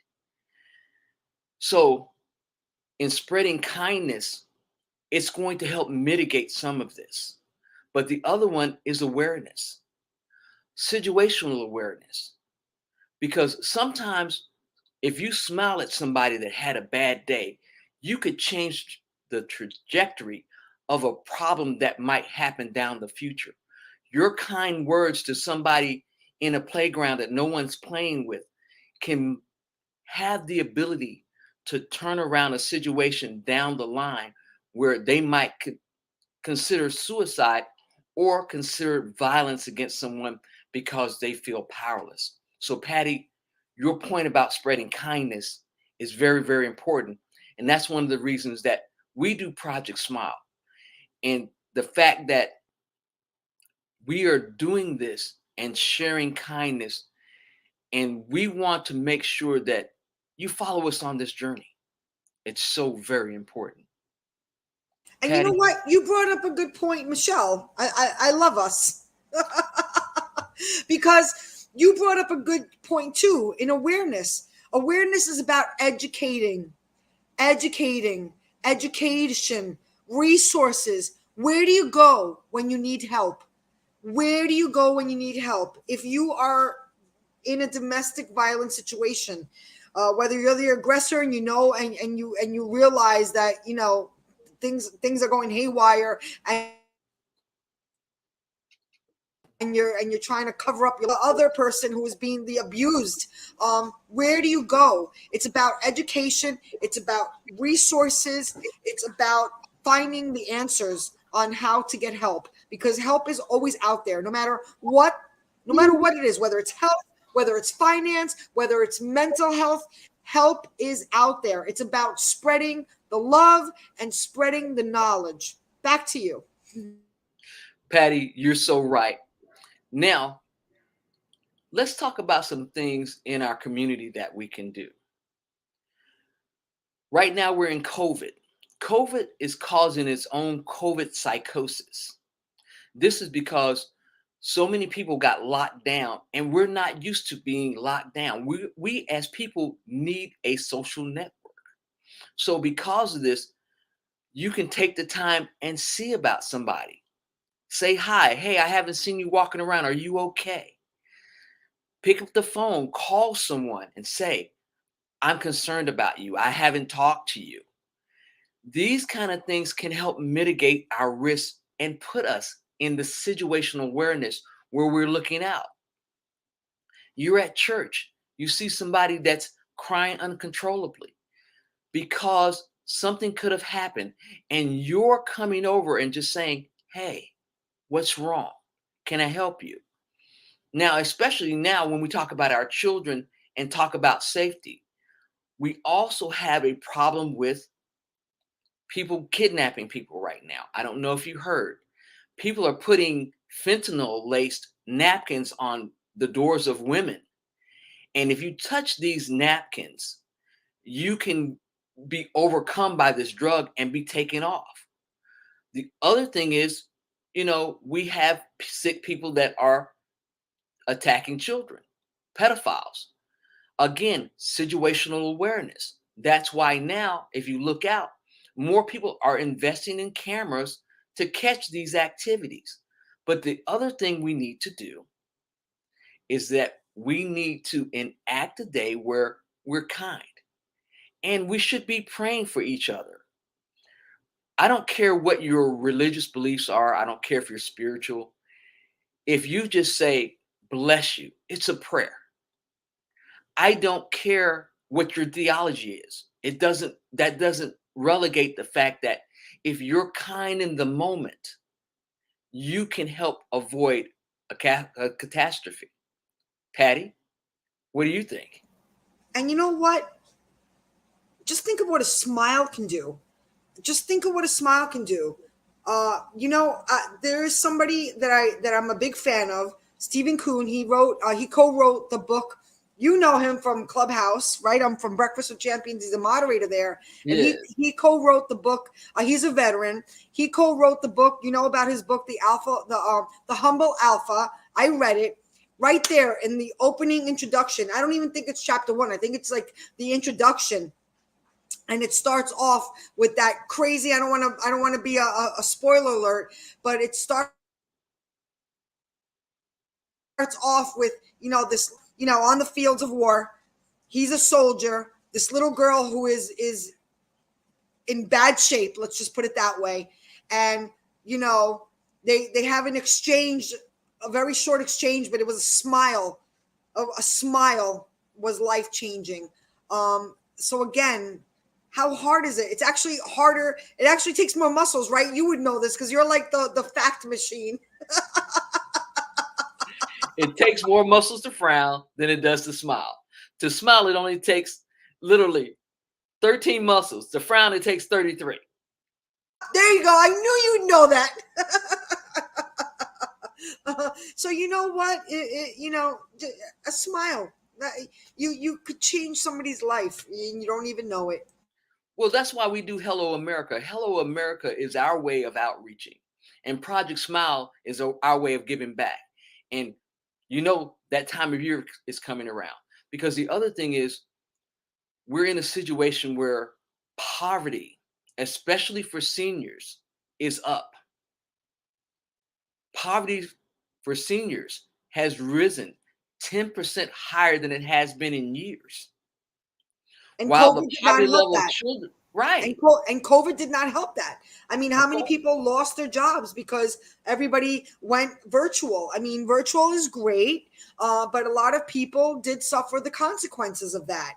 So in spreading kindness, it's going to help mitigate some of this. But the other one is awareness, situational awareness. Because sometimes if you smile at somebody that had a bad day, you could change the trajectory of a problem that might happen down the future. Your kind words to somebody in a playground that no one's playing with can have the ability to turn around a situation down the line where they might consider suicide or consider violence against someone because they feel powerless. So, Patty, your point about spreading kindness is very, very important. And that's one of the reasons that we do Project Smile. And the fact that we are doing this and sharing kindness, and we want to make sure that you follow us on this journey. It's so very important. And Patty? you know what? You brought up a good point, Michelle. I love us. Because you brought up a good point too in awareness. Awareness is about education, resources. Where do you go when you need help? Where do you go when you need help? If you are in a domestic violence situation, whether you're the aggressor and you realize that things are going haywire, and you're trying to cover up the other person who is being the abused, where do you go? It's about education, it's about resources, it's about finding the answers on how to get help, because help is always out there, no matter what it is, whether it's health, whether it's finance, whether it's mental health. Help is out there. It's about spreading the love and spreading the knowledge. Back to you. Patty, you're so right. Now, let's talk about some things in our community that we can do. Right now, we're in COVID. COVID is causing its own COVID psychosis. This is because so many people got locked down, and we're not used to being locked down. We as people need a social network. So because of this, you can take the time and see about somebody. Say hi. Hey, I haven't seen you walking around. Are you okay? Pick up the phone, call someone and say, I'm concerned about you. I haven't talked to you. These kind of things can help mitigate our risk and put us in the situational awareness where we're looking out. You're at church. You see somebody that's crying uncontrollably because something could have happened, and you're coming over and just saying, hey, what's wrong? Can I help you? Now, especially now when we talk about our children and talk about safety, we also have a problem with people kidnapping people right now. I don't know if you heard. People are putting fentanyl laced napkins on the doors of women. And if you touch these napkins, you can be overcome by this drug and be taken off. The other thing is, we have sick people that are attacking children, pedophiles. Again, situational awareness. That's why now, if you look out, more people are investing in cameras to catch these activities. But the other thing we need to do is that we need to enact a day where we're kind, and we should be praying for each other. I don't care what your religious beliefs are. I don't care if you're spiritual. If you just say, bless you, it's a prayer. I don't care what your theology is. That doesn't relegate the fact that if you're kind in the moment, you can help avoid a catastrophe. Patty, what do you think? And you know what? Just think of what a smile can do. Just think of what a smile can do. There is somebody that I'm a big fan of, Stephen Kuhn. He co-wrote the book. You know him from Clubhouse, right? I'm from Breakfast with Champions. He's a moderator there. And Yes. he co-wrote the book. He's a veteran. He co-wrote the book. You know about his book, the Humble Alpha. I read it right there in the opening introduction. I don't even think it's chapter 1. I think it's like the introduction. And it starts off with that crazy. I don't want to be a spoiler alert, but it starts off with this on the fields of war. He's a soldier. This little girl who is in bad shape. Let's just put it that way. And they have an exchange, a very short exchange, but it was a smile. A smile was life changing. So again. How hard is it? It's actually harder. It actually takes more muscles, right? You would know this because you're like the fact machine. It takes more muscles to frown than it does to smile. To smile, it only takes literally 13 muscles. To frown, it takes 33. There you go. I knew you'd know that. So you know what? A smile. You could change somebody's life and you don't even know it. Well, that's why we do Hello America. Hello America is our way of outreaching, and Project Smile is our way of giving back. And that time of year is coming around, because the other thing is we're in a situation where poverty, especially for seniors, is up. Poverty for seniors has risen 10% higher than it has been in years. And While COVID the did not poverty help level of that. children, right? And COVID did not help that. I mean, how many people lost their jobs because everybody went virtual? I mean, virtual is great, but a lot of people did suffer the consequences of that.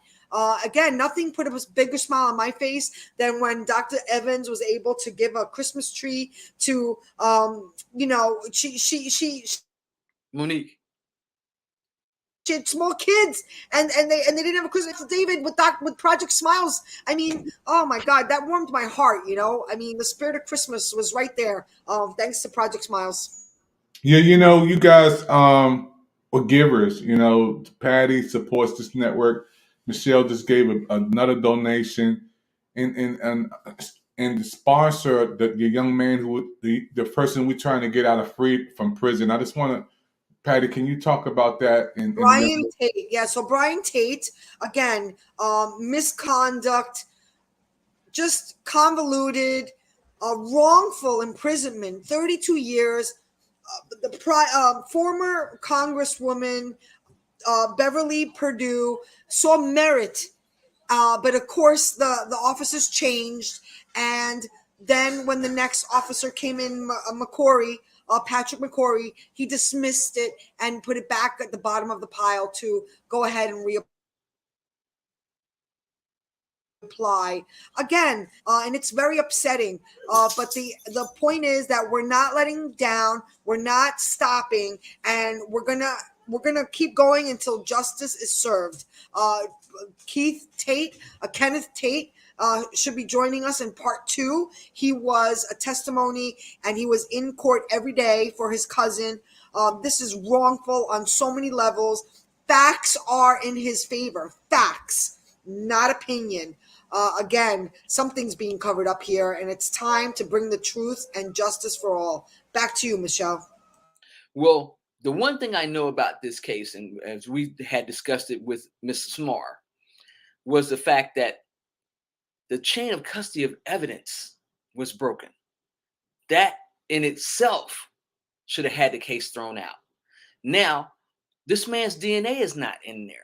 Again, nothing put a bigger smile on my face than when Dr. Evans was able to give a Christmas tree to, Monique. She had small kids, and they didn't have a Christmas. David with Project Smiles. I mean, oh my God, that warmed my heart. I mean, the spirit of Christmas was right there. Thanks to Project Smiles. Yeah, you guys are givers. Patty supports this network. Michelle just gave another donation, and the sponsor, the young man the person we're trying to get out from prison. I just want to, Patty, can you talk about that? Brian Tate. Yeah, so Brian Tate, again, misconduct, just convoluted, wrongful imprisonment, 32 years. The former Congresswoman Beverly Perdue saw merit, but of course the officers changed, and then when the next officer came in, McCory, Patrick McCrory, he dismissed it and put it back at the bottom of the pile to go ahead and apply again, and it's very upsetting. But the point is that we're not letting down, we're not stopping, and we're gonna keep going until justice is served. Kenneth Tate should be joining us in part 2. He was a testimony, and he was in court every day for his cousin. This is wrongful on so many levels. Facts are in his favor. Facts, not opinion. Again, something's being covered up here, and it's time to bring the truth and justice for all. Back to you, Michelle. Well, the one thing I know about this case, and as we had discussed it with Mr. Smar, was the fact that the chain of custody of evidence was broken. That in itself should have had the case thrown out. Now, this man's DNA is not in there.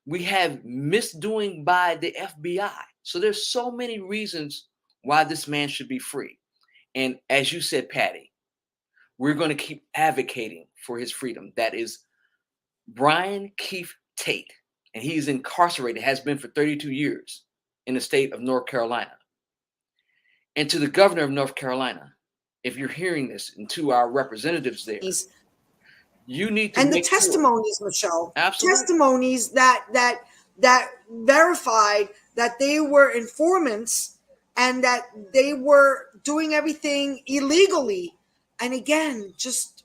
We have misdoing by the FBI. So there's so many reasons why this man should be free. And as you said, Patty, we're going to keep advocating for his freedom. That is Brian Keith Tate. And he's incarcerated, has been for 32 years in the state of North Carolina. And to the governor of North Carolina, if you're hearing this, and to our representatives there, you need to and the testimonies, sure. Michelle, Absolutely. testimonies that verified that they were informants and that they were doing everything illegally, and again, just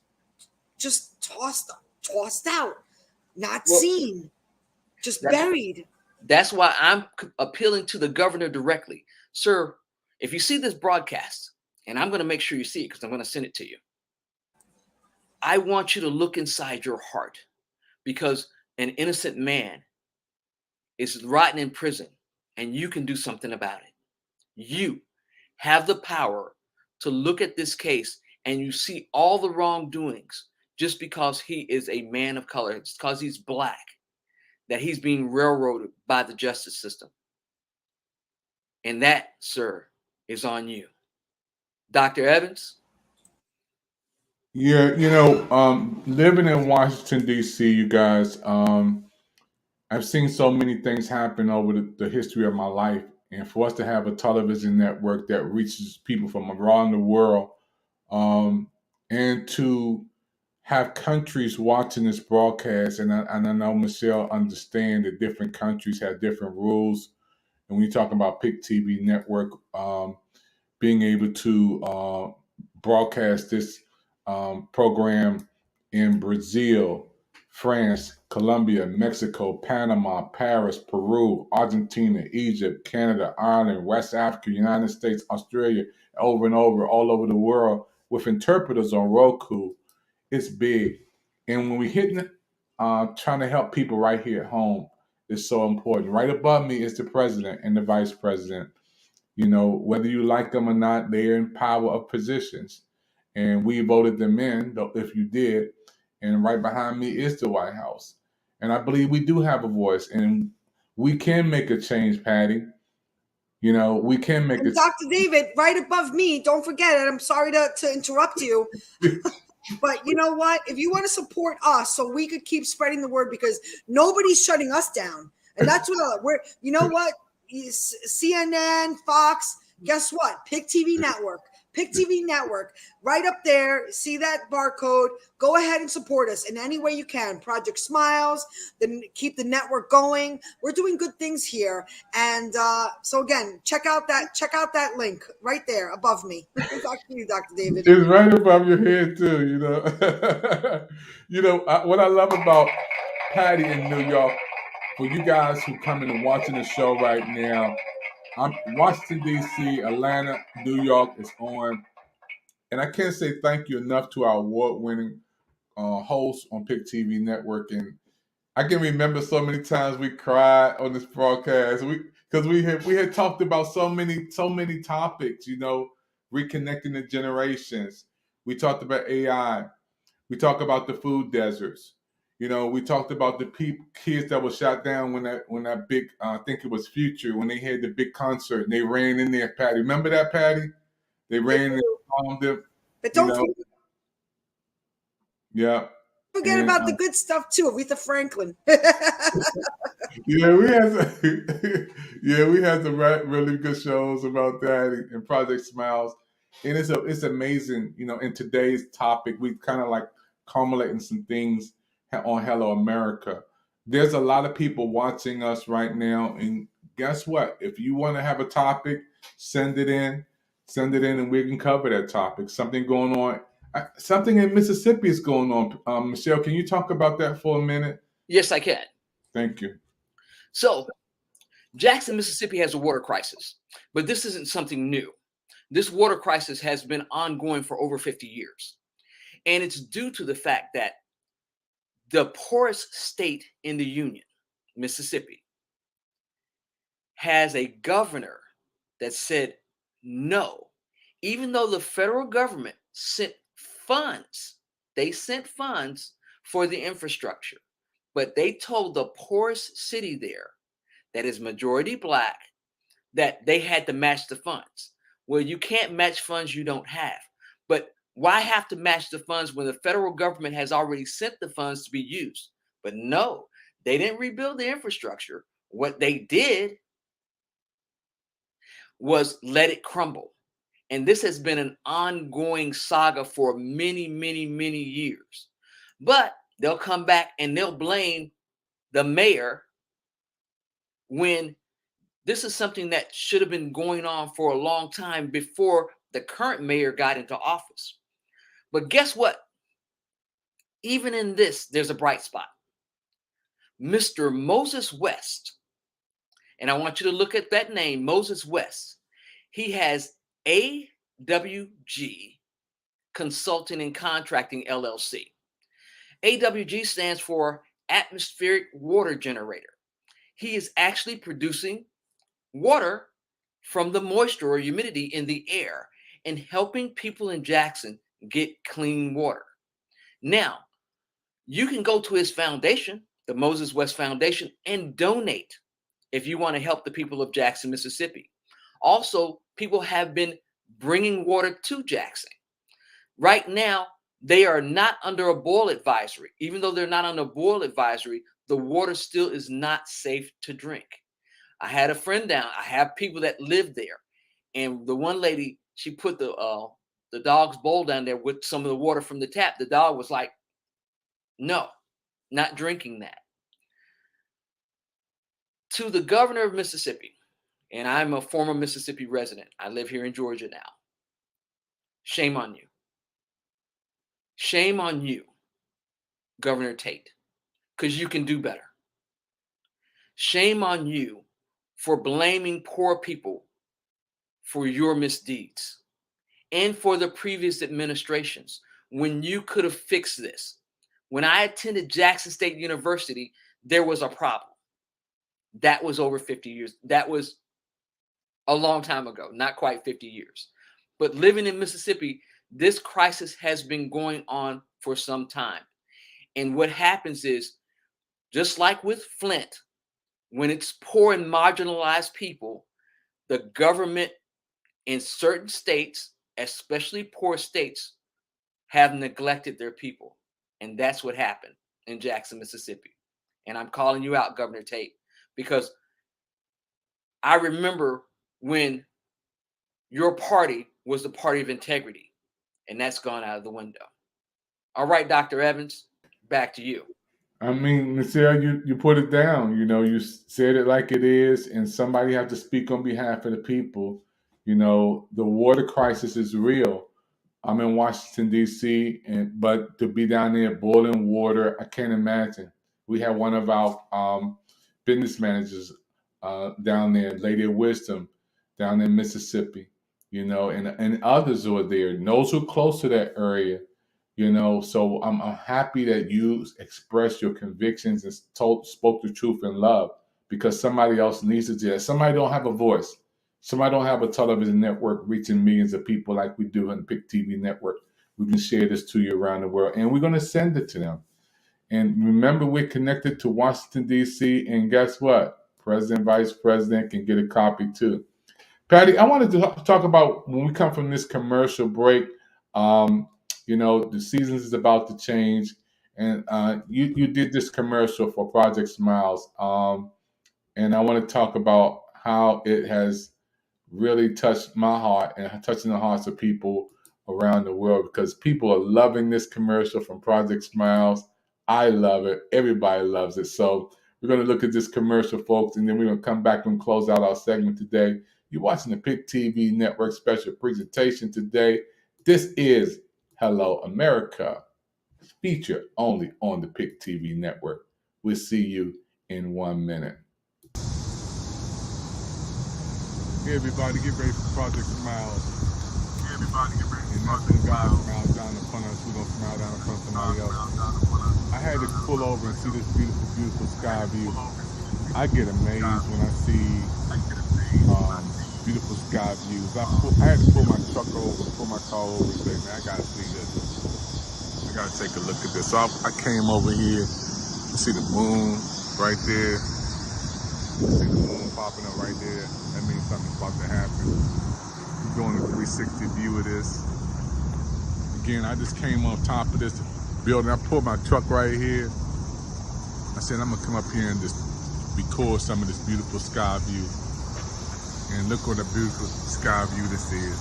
tossed out, not seen, just buried. That's why I'm appealing to the governor directly. Sir, if you see this broadcast, and I'm going to make sure you see it because I'm going to send it to you, I want you to look inside your heart, because an innocent man is rotting in prison and you can do something about it. You have the power to look at this case and you see all the wrongdoings just because he is a man of color, just because he's black, that he's being railroaded by the justice system. And that, sir, is on you. Dr. Evans? Yeah, living in Washington, D.C., you guys, I've seen so many things happen over the history of my life. And for us to have a television network that reaches people from around the world, and to have countries watching this broadcast, and I know Michelle understand that different countries have different rules. And when you talk about PIC TV network, being able to broadcast this program in Brazil, France, Colombia, Mexico, Panama, Paris, Peru, Argentina, Egypt, Canada, Ireland, West Africa, United States, Australia, over and over, all over the world, with interpreters on Roku, it's big. And when we hitting trying to help people right here at home, is so important. Right above me is the president and the vice president. Whether you like them or not, they're in power of positions. And we voted them in, if you did. And right behind me is the White House. And I believe we do have a voice, and we can make a change, Patty. We can make and Dr. David, right above me, don't forget it. I'm sorry to interrupt you. But you know what? If you want to support us so we could keep spreading the word, because nobody's shutting us down. And that's what we're, you know what? CNN, Fox, guess what? PIC TV Network. PIC TV Network, right up there. See that barcode. Go ahead and support us in any way you can. Project Smiles, then keep the network going. We're doing good things here. And so again, check out that link right there above me. Back to you, Dr. David. It's right above your head too, what I love about Patty in New York, for you guys who coming and watching the show right now, I'm Washington, D.C., Atlanta, New York is on. And I can't say thank you enough to our award-winning hosts on PIC TV Network. And I can remember so many times we cried on this broadcast because we had talked about so many topics, reconnecting the generations. We talked about AI. We talked about the food deserts. We talked about the kids that were shot down when that big, I think it was Future, when they had the big concert and they ran in there, Patty. Remember that, Patty? They ran and bombed them. But don't Yeah. Forget And about the good stuff too, Aretha Franklin. yeah, we had some, we had some really good shows about that and Project Smiles, and it's amazing. In today's topic, we kind of like culminating some things on Hello America. There's a lot of people watching us right now, and guess what? If you want to have a topic, send it in, and we can cover that topic. Something going on. Something in Mississippi is going on. Michelle, can you talk about that for a minute? Yes, I can. Thank you. So, Jackson, Mississippi has a water crisis, but this isn't something new. This water crisis has been ongoing for over 50 years. And it's due to the fact that the poorest state in the Union, Mississippi, has a governor that said no, even though the federal government sent funds, they sent funds for the infrastructure, but they told the poorest city there that is majority Black that they had to match the funds. Well, you can't match funds you don't have. But why have to match the funds when the federal government has already sent the funds to be used? But no, they didn't rebuild the infrastructure. What they did was let it crumble. And this has been an ongoing saga for many, many, many years. But they'll come back and they'll blame the mayor when this is something that should have been going on for a long time before the current mayor got into office. But guess what? Even in this, there's a bright spot. Mr. Moses West, and I want you to look at that name, Moses West. He has AWG Consulting and Contracting LLC. AWG stands for Atmospheric Water Generator. He is actually producing water from the moisture or humidity in the air and helping people in Jackson get clean water. Now, you can go to his foundation, the Moses West Foundation, and donate if you want to help the people of Jackson, Mississippi. Also, people have been bringing water to Jackson. Right now, they are not under a boil advisory. Even though they're not under a boil advisory, the water still is not safe to drink. I had a friend down. I have people that live there. And the one lady, she put the dog's bowl down there with some of the water from the tap. The dog was like, no, not drinking that. To the governor of Mississippi, and I'm a former Mississippi resident. I live here in Georgia now. Shame on you. Shame on you, Governor Tate, because you can do better. Shame on you for blaming poor people for your misdeeds and for the previous administrations when you could have fixed this. When I attended Jackson State University, there was a problem. That was over 50 years. That was a long time ago, not quite 50 years. But living in Mississippi, this crisis has been going on for some time. And what happens is, just like with Flint, when it's poor and marginalized people, the government in certain states, especially poor states, have neglected their people. And that's what happened in Jackson, Mississippi. And I'm calling you out, Governor Tate, because I remember when your party was the party of integrity, and that's gone out of the window. All right, Dr. Evans, back to you. I mean, Michelle, you put it down. You said it like it is, and somebody have to speak on behalf of the people. The water crisis is real. I'm in Washington, D.C., but to be down there boiling water, I can't imagine. We have one of our business managers down there, Lady of Wisdom, down in Mississippi, and others who are there, and those who are close to that area, So I'm happy that you expressed your convictions and spoke the truth in love, because somebody else needs to do that. Somebody don't have a voice. Somebody don't have a television network reaching millions of people like we do in the PIC TV network. We can share this to you around the world, and we're going to send it to them. And remember, we're connected to Washington, D.C., and guess what? President, Vice President can get a copy too. Patty, I wanted to talk about when we come from this commercial break, You know, the seasons is about to change, and you did this commercial for Project Smiles, and I want to talk about how it has really touched my heart and touching the hearts of people around the world, because people are loving this commercial from Project Smiles. I love it. Everybody loves it. So we're going to look at this commercial, folks, and then we're going to come back and close out our segment today. You're watching the PIC TV Network special presentation today. This is Hello America, featured only on the PIC TV Network. We'll see you in 1 minute. Hey everybody, get ready for Project Smiles. Hey everybody, get ready for Project Smiles. God smiles down upon us, we're gonna smile down upon somebody else. I had to pull over and see this beautiful, beautiful sky view. I get amazed when I see beautiful sky views. I had to pull my truck over, pull my car over and say, man, I gotta see this. I gotta take a look at this. So I came over here to see the moon right there. See the moon popping up right there. That means something's about to happen. We're doing a 360 view of this. Again, I just came on top of this building. I pulled my truck right here. I said, I'm gonna come up here and just record some of this beautiful sky view. And look what a beautiful sky view this is.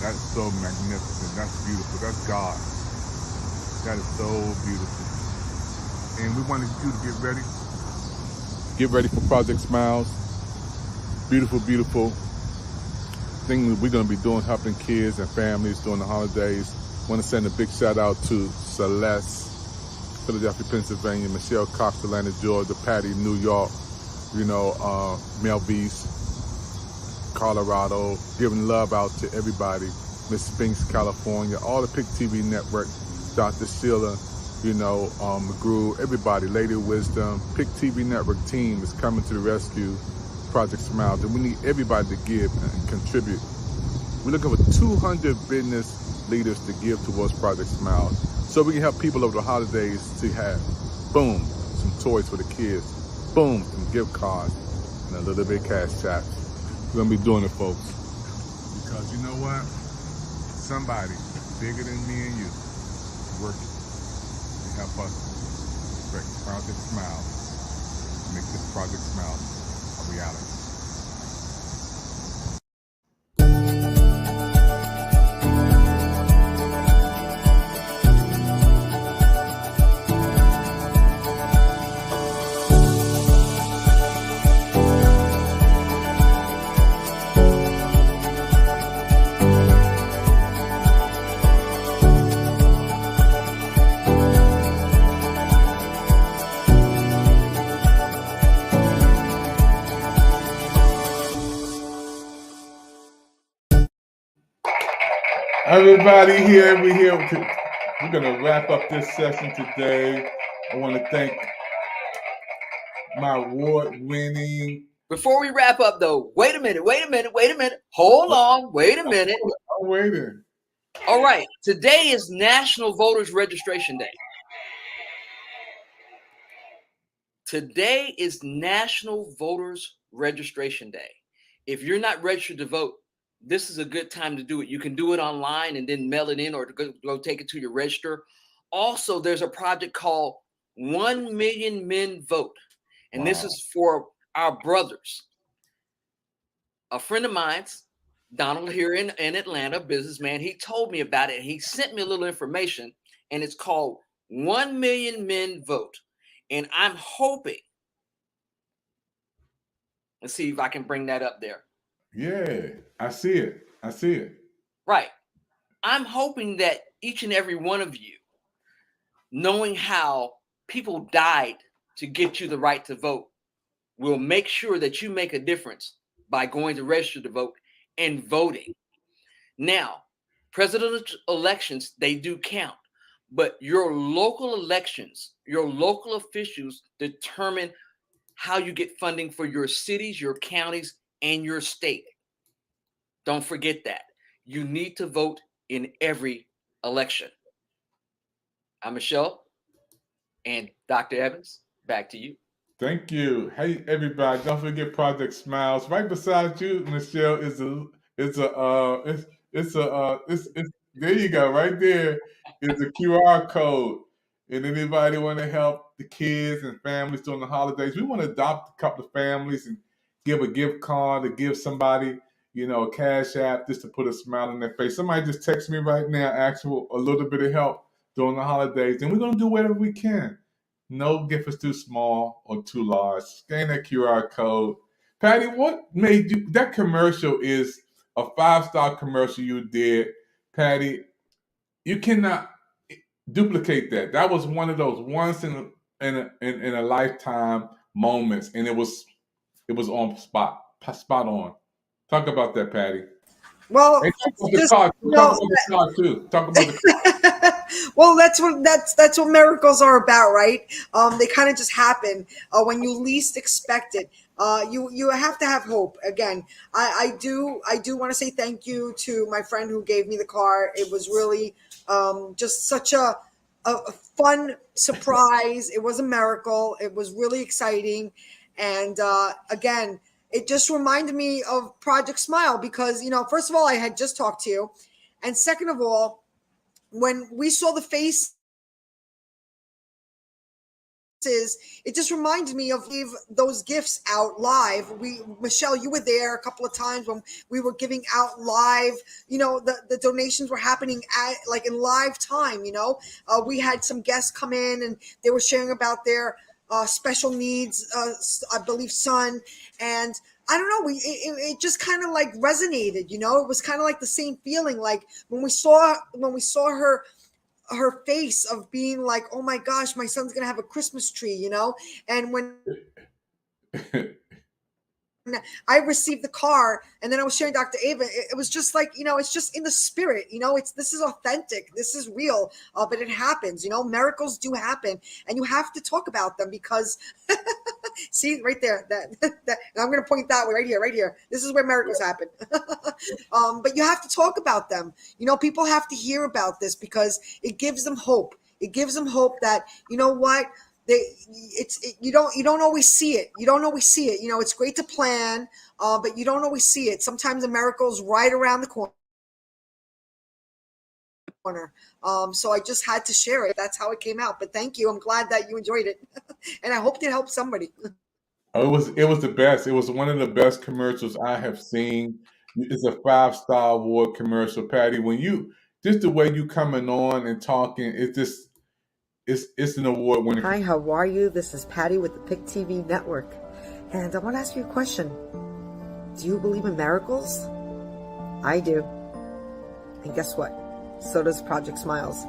That's so magnificent. That's beautiful. That's God. That is so beautiful. And we wanted you to get ready. Get ready for Project Smiles. Beautiful, beautiful thing that we're going to be doing, helping kids and families during the holidays. Want to send a big shout out to Celeste, Philadelphia, Pennsylvania, Michelle Cox, Atlanta, Georgia, Patty, New York, Mel Beast, Colorado, giving love out to everybody. Miss Spinks, California, all the PIC TV Network, Dr. Sheila, McGrew, everybody, Lady Wisdom, PIC TV Network team is coming to the rescue, Project Smiles, and we need everybody to give and contribute. We're looking for 200 business leaders to give towards Project Smiles, so we can help people over the holidays to have, boom, some toys for the kids, boom, some gift cards, and a little bit of cash chat. We're gonna be doing it, folks, because you know what? Somebody bigger than me and you is working to help us break Project Smiles, make this Project Smiles a reality. Everybody here, we're gonna wrap up this session today. I want to thank my award-winning. Before we wrap up, though, wait a minute. Hold on, wait a minute. I'm waiting. All right, today is National Voters Registration Day. Today is National Voters Registration Day. If you're not registered to vote, this is a good time to do it. You can do it online and then mail it in, or go take it to your register. Also, there's a project called 1 Million Men Vote. And This is for our brothers. A friend of mine's, Donald here in Atlanta, businessman, he told me about it. He sent me a little information, and it's called 1 Million Men Vote. And I'm hoping, let's see if I can bring that up there. Yeah, I see it. Right. I'm hoping that each and every one of you, knowing how people died to get you the right to vote, will make sure that you make a difference by going to register to vote and voting. Now, presidential elections, they do count, but your local elections, your local officials determine how you get funding for your cities, your counties, and your state. Don't forget that. You need to vote in every election. I'm Michelle, and Dr. Evans, back to you. Thank you. Hey, everybody! Don't forget Project Smiles. Right beside you, Michelle, There you go. Right there is the QR code. And anybody want to help the kids and families during the holidays, we want to adopt a couple of families and give a gift card or give somebody, a cash app just to put a smile on their face. Somebody just text me right now, ask for a little bit of help during the holidays, and we're going to do whatever we can. No gift is too small or too large. Scan that QR code. Patty, what made you, that commercial is a 5-star commercial you did. Patty, you cannot duplicate that. That was one of those once in a lifetime moments, and it was on spot on. Talk about that, Patty. Well, And talk about the just car. you Talk know, about the car too. Talk about the well, that's what miracles are about, right? They kind of just happen when you least expect it. You have to have hope. Again, I do want to say thank you to my friend who gave me the car. It was really just such a fun surprise. It was a miracle. It was really exciting, and again, it just reminded me of Project Smile because first of all, I had just talked to you, and second of all, when we saw the faces, it just reminded me of those gifts out live. Michelle, you were there a couple of times when we were giving out live. The donations were happening in live time. We had some guests come in and they were sharing about their special needs, I believe, son, and I don't know. It just kind of like resonated. It was kind of like the same feeling, like when we saw her face of being like, oh my gosh, my son's gonna have a Christmas tree, and when I received the car and then I was sharing Dr. Ava, it was just like, it's just in the spirit, this is authentic, this is real, but it happens, miracles do happen, and you have to talk about them because see right there, that I'm going to point that way right here. This is where miracles happen. But you have to talk about them. People have to hear about this because it gives them hope. It gives them hope that, what, you don't always see it. You don't always see it. It's great to plan, but you don't always see it. Sometimes a miracle is right around the corner. So I just had to share it. That's how it came out. But thank you. I'm glad that you enjoyed it, and I hope it helped somebody. It was the best. It was one of the best commercials I have seen. It's a 5-star award commercial, Patty. When you just the way you coming on and talking, it's an award winning. Hi, how are you? This is Patty with the Pick TV Network, and I want to ask you a question. Do you believe in miracles? I do. And guess what? So does Project Smiles.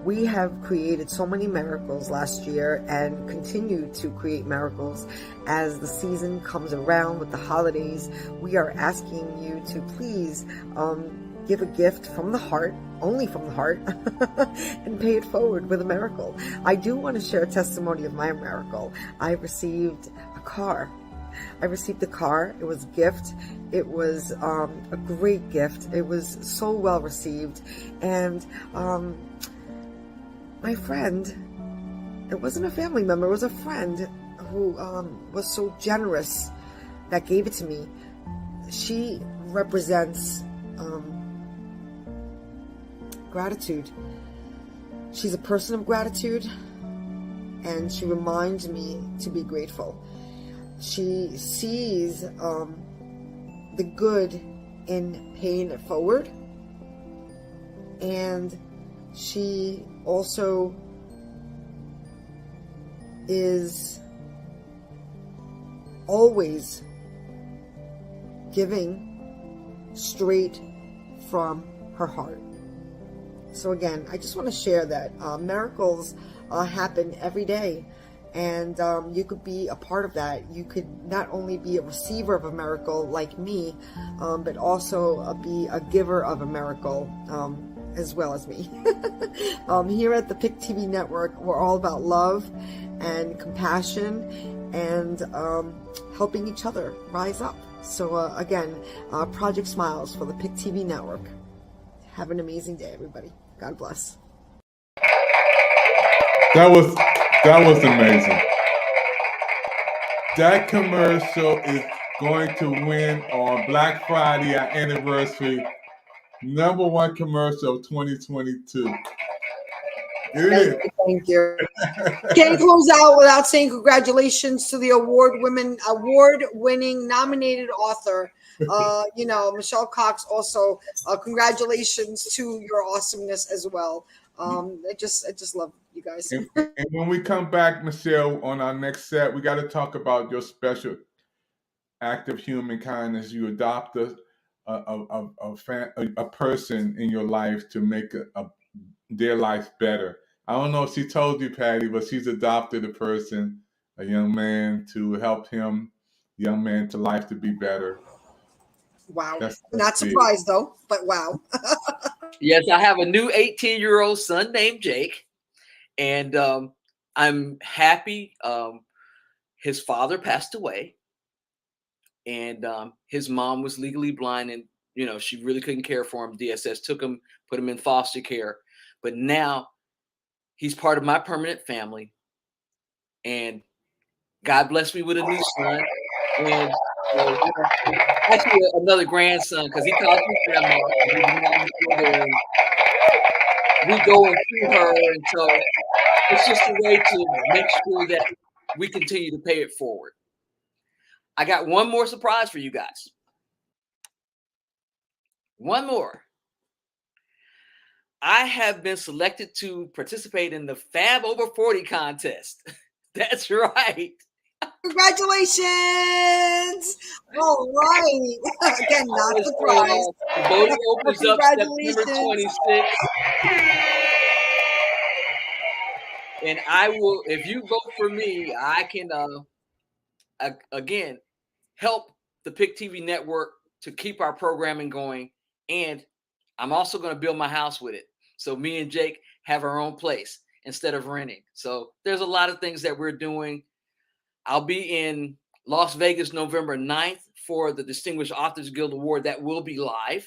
We have created so many miracles last year and continue to create miracles as the season comes around with the holidays. We are asking you to please give a gift from the heart, only from the heart, and pay it forward with a miracle. I do want to share a testimony of my miracle. I received a car. I received the car. It was a gift. It was a great gift. It was so well received. And my friend, it wasn't a family member, it was a friend who was so generous that gave it to me. She represents gratitude. She's a person of gratitude, and she reminds me to be grateful. She sees the good in paying it forward, and she also is always giving straight from her heart. So again, I just want to share that miracles happen every day. And you could be a part of that. You could not only be a receiver of a miracle like me, but also be a giver of a miracle as well as me. Here at the Pick TV Network, we're all about love and compassion and helping each other rise up. So again, Project Smiles for the Pick TV Network. Have an amazing day, everybody. God bless. That was amazing. That commercial is going to win on Black Friday, our anniversary. #1 commercial of 2022. Thank you. Can't close out without saying congratulations to the award-winning nominated author. Michelle Cox. Also, congratulations to your awesomeness as well. I just love you guys. And when we come back, Michelle, on our next set, we got to talk about your special act of human kindness. You adopt a person in your life to make their life better. I don't know if she told you, Patty, but she's adopted a person, a young man, to help him, young man, to life to be better. Wow. Not surprised, though, but wow. Yes, I have a new 18-year-old son named Jake, and I'm happy. His father passed away, and his mom was legally blind, and she really couldn't care for him. DSS took him, put him in foster care, but now he's part of my permanent family, and God blessed me with a new son, and actually another grandson, because he calls me grandma. We go and see her, and so it's just a way to make sure that we continue to pay it forward. I got one more surprise for you guys. One more. I have been selected to participate in the Fab Over 40 contest. That's right. Congratulations! All right. Again, not surprised. Voting opens up September 26th. And I will, if you vote for me, I can, again, help the PIC TV network to keep our programming going. And I'm also going to build my house with it. So me and Jake have our own place instead of renting. So there's a lot of things that we're doing. I'll be in Las Vegas November 9th for the Distinguished Authors Guild Award. That will be live.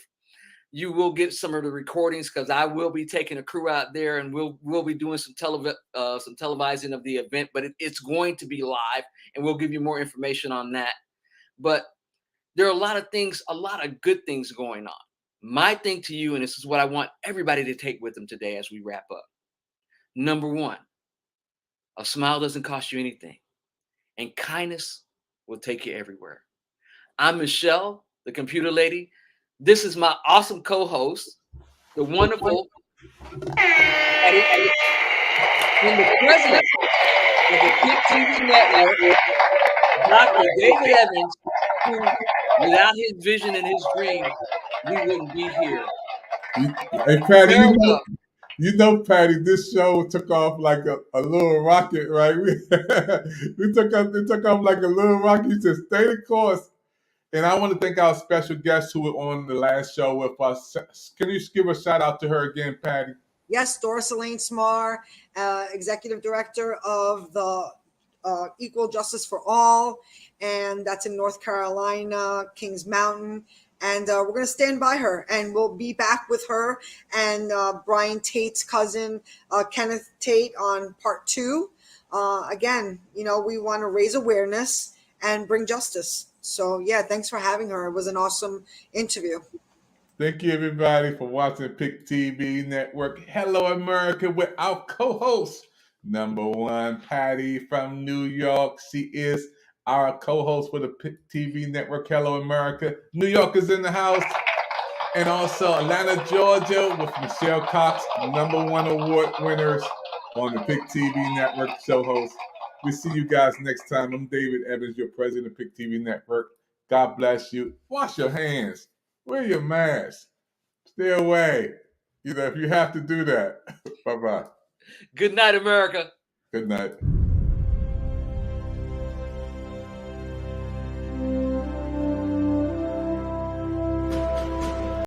You will get some of the recordings because I will be taking a crew out there, and we'll be doing some televising of the event, but it's going to be live, and we'll give you more information on that. But there are a lot of things, a lot of good things going on. My thing to you, and this is what I want everybody to take with them today as we wrap up. Number one, a smile doesn't cost you anything, and kindness will take you everywhere. I'm Michelle, the computer lady. This is my awesome co-host, the wonderful and the president of the PIC TV network, Dr. David Evans, who, without his vision and his dream, we wouldn't be here. Hey, Patty, you know, Patty, this show took off like a little rocket, right? We took off like a little rocket. You said, stay the course. And I want to thank our special guest who were on the last show with us. Can you give a shout out to her again, Patty? Yes, Doris Elaine Smar, Executive Director of the Equal Justice for All, and that's in North Carolina, Kings Mountain. And we're going to stand by her, and we'll be back with her and Brian Tate's cousin, Kenneth Tate, on part 2. Again, we want to raise awareness and bring justice. So, yeah, thanks for having her. It was an awesome interview. Thank you, everybody, for watching PIC TV Network. Hello, America, with our co-host, number one, Patty from New York. She is our co-host for the PIC TV Network. Hello, America. New York is in the house. And also Atlanta, Georgia, with Michelle Cox, number one award winners on the PIC TV Network show host. We see you guys next time. I'm David Evans, your president of PIC TV Network. God bless you. Wash your hands. Wear your mask. Stay away. If you have to do that. Bye-bye. Good night, America. Good night.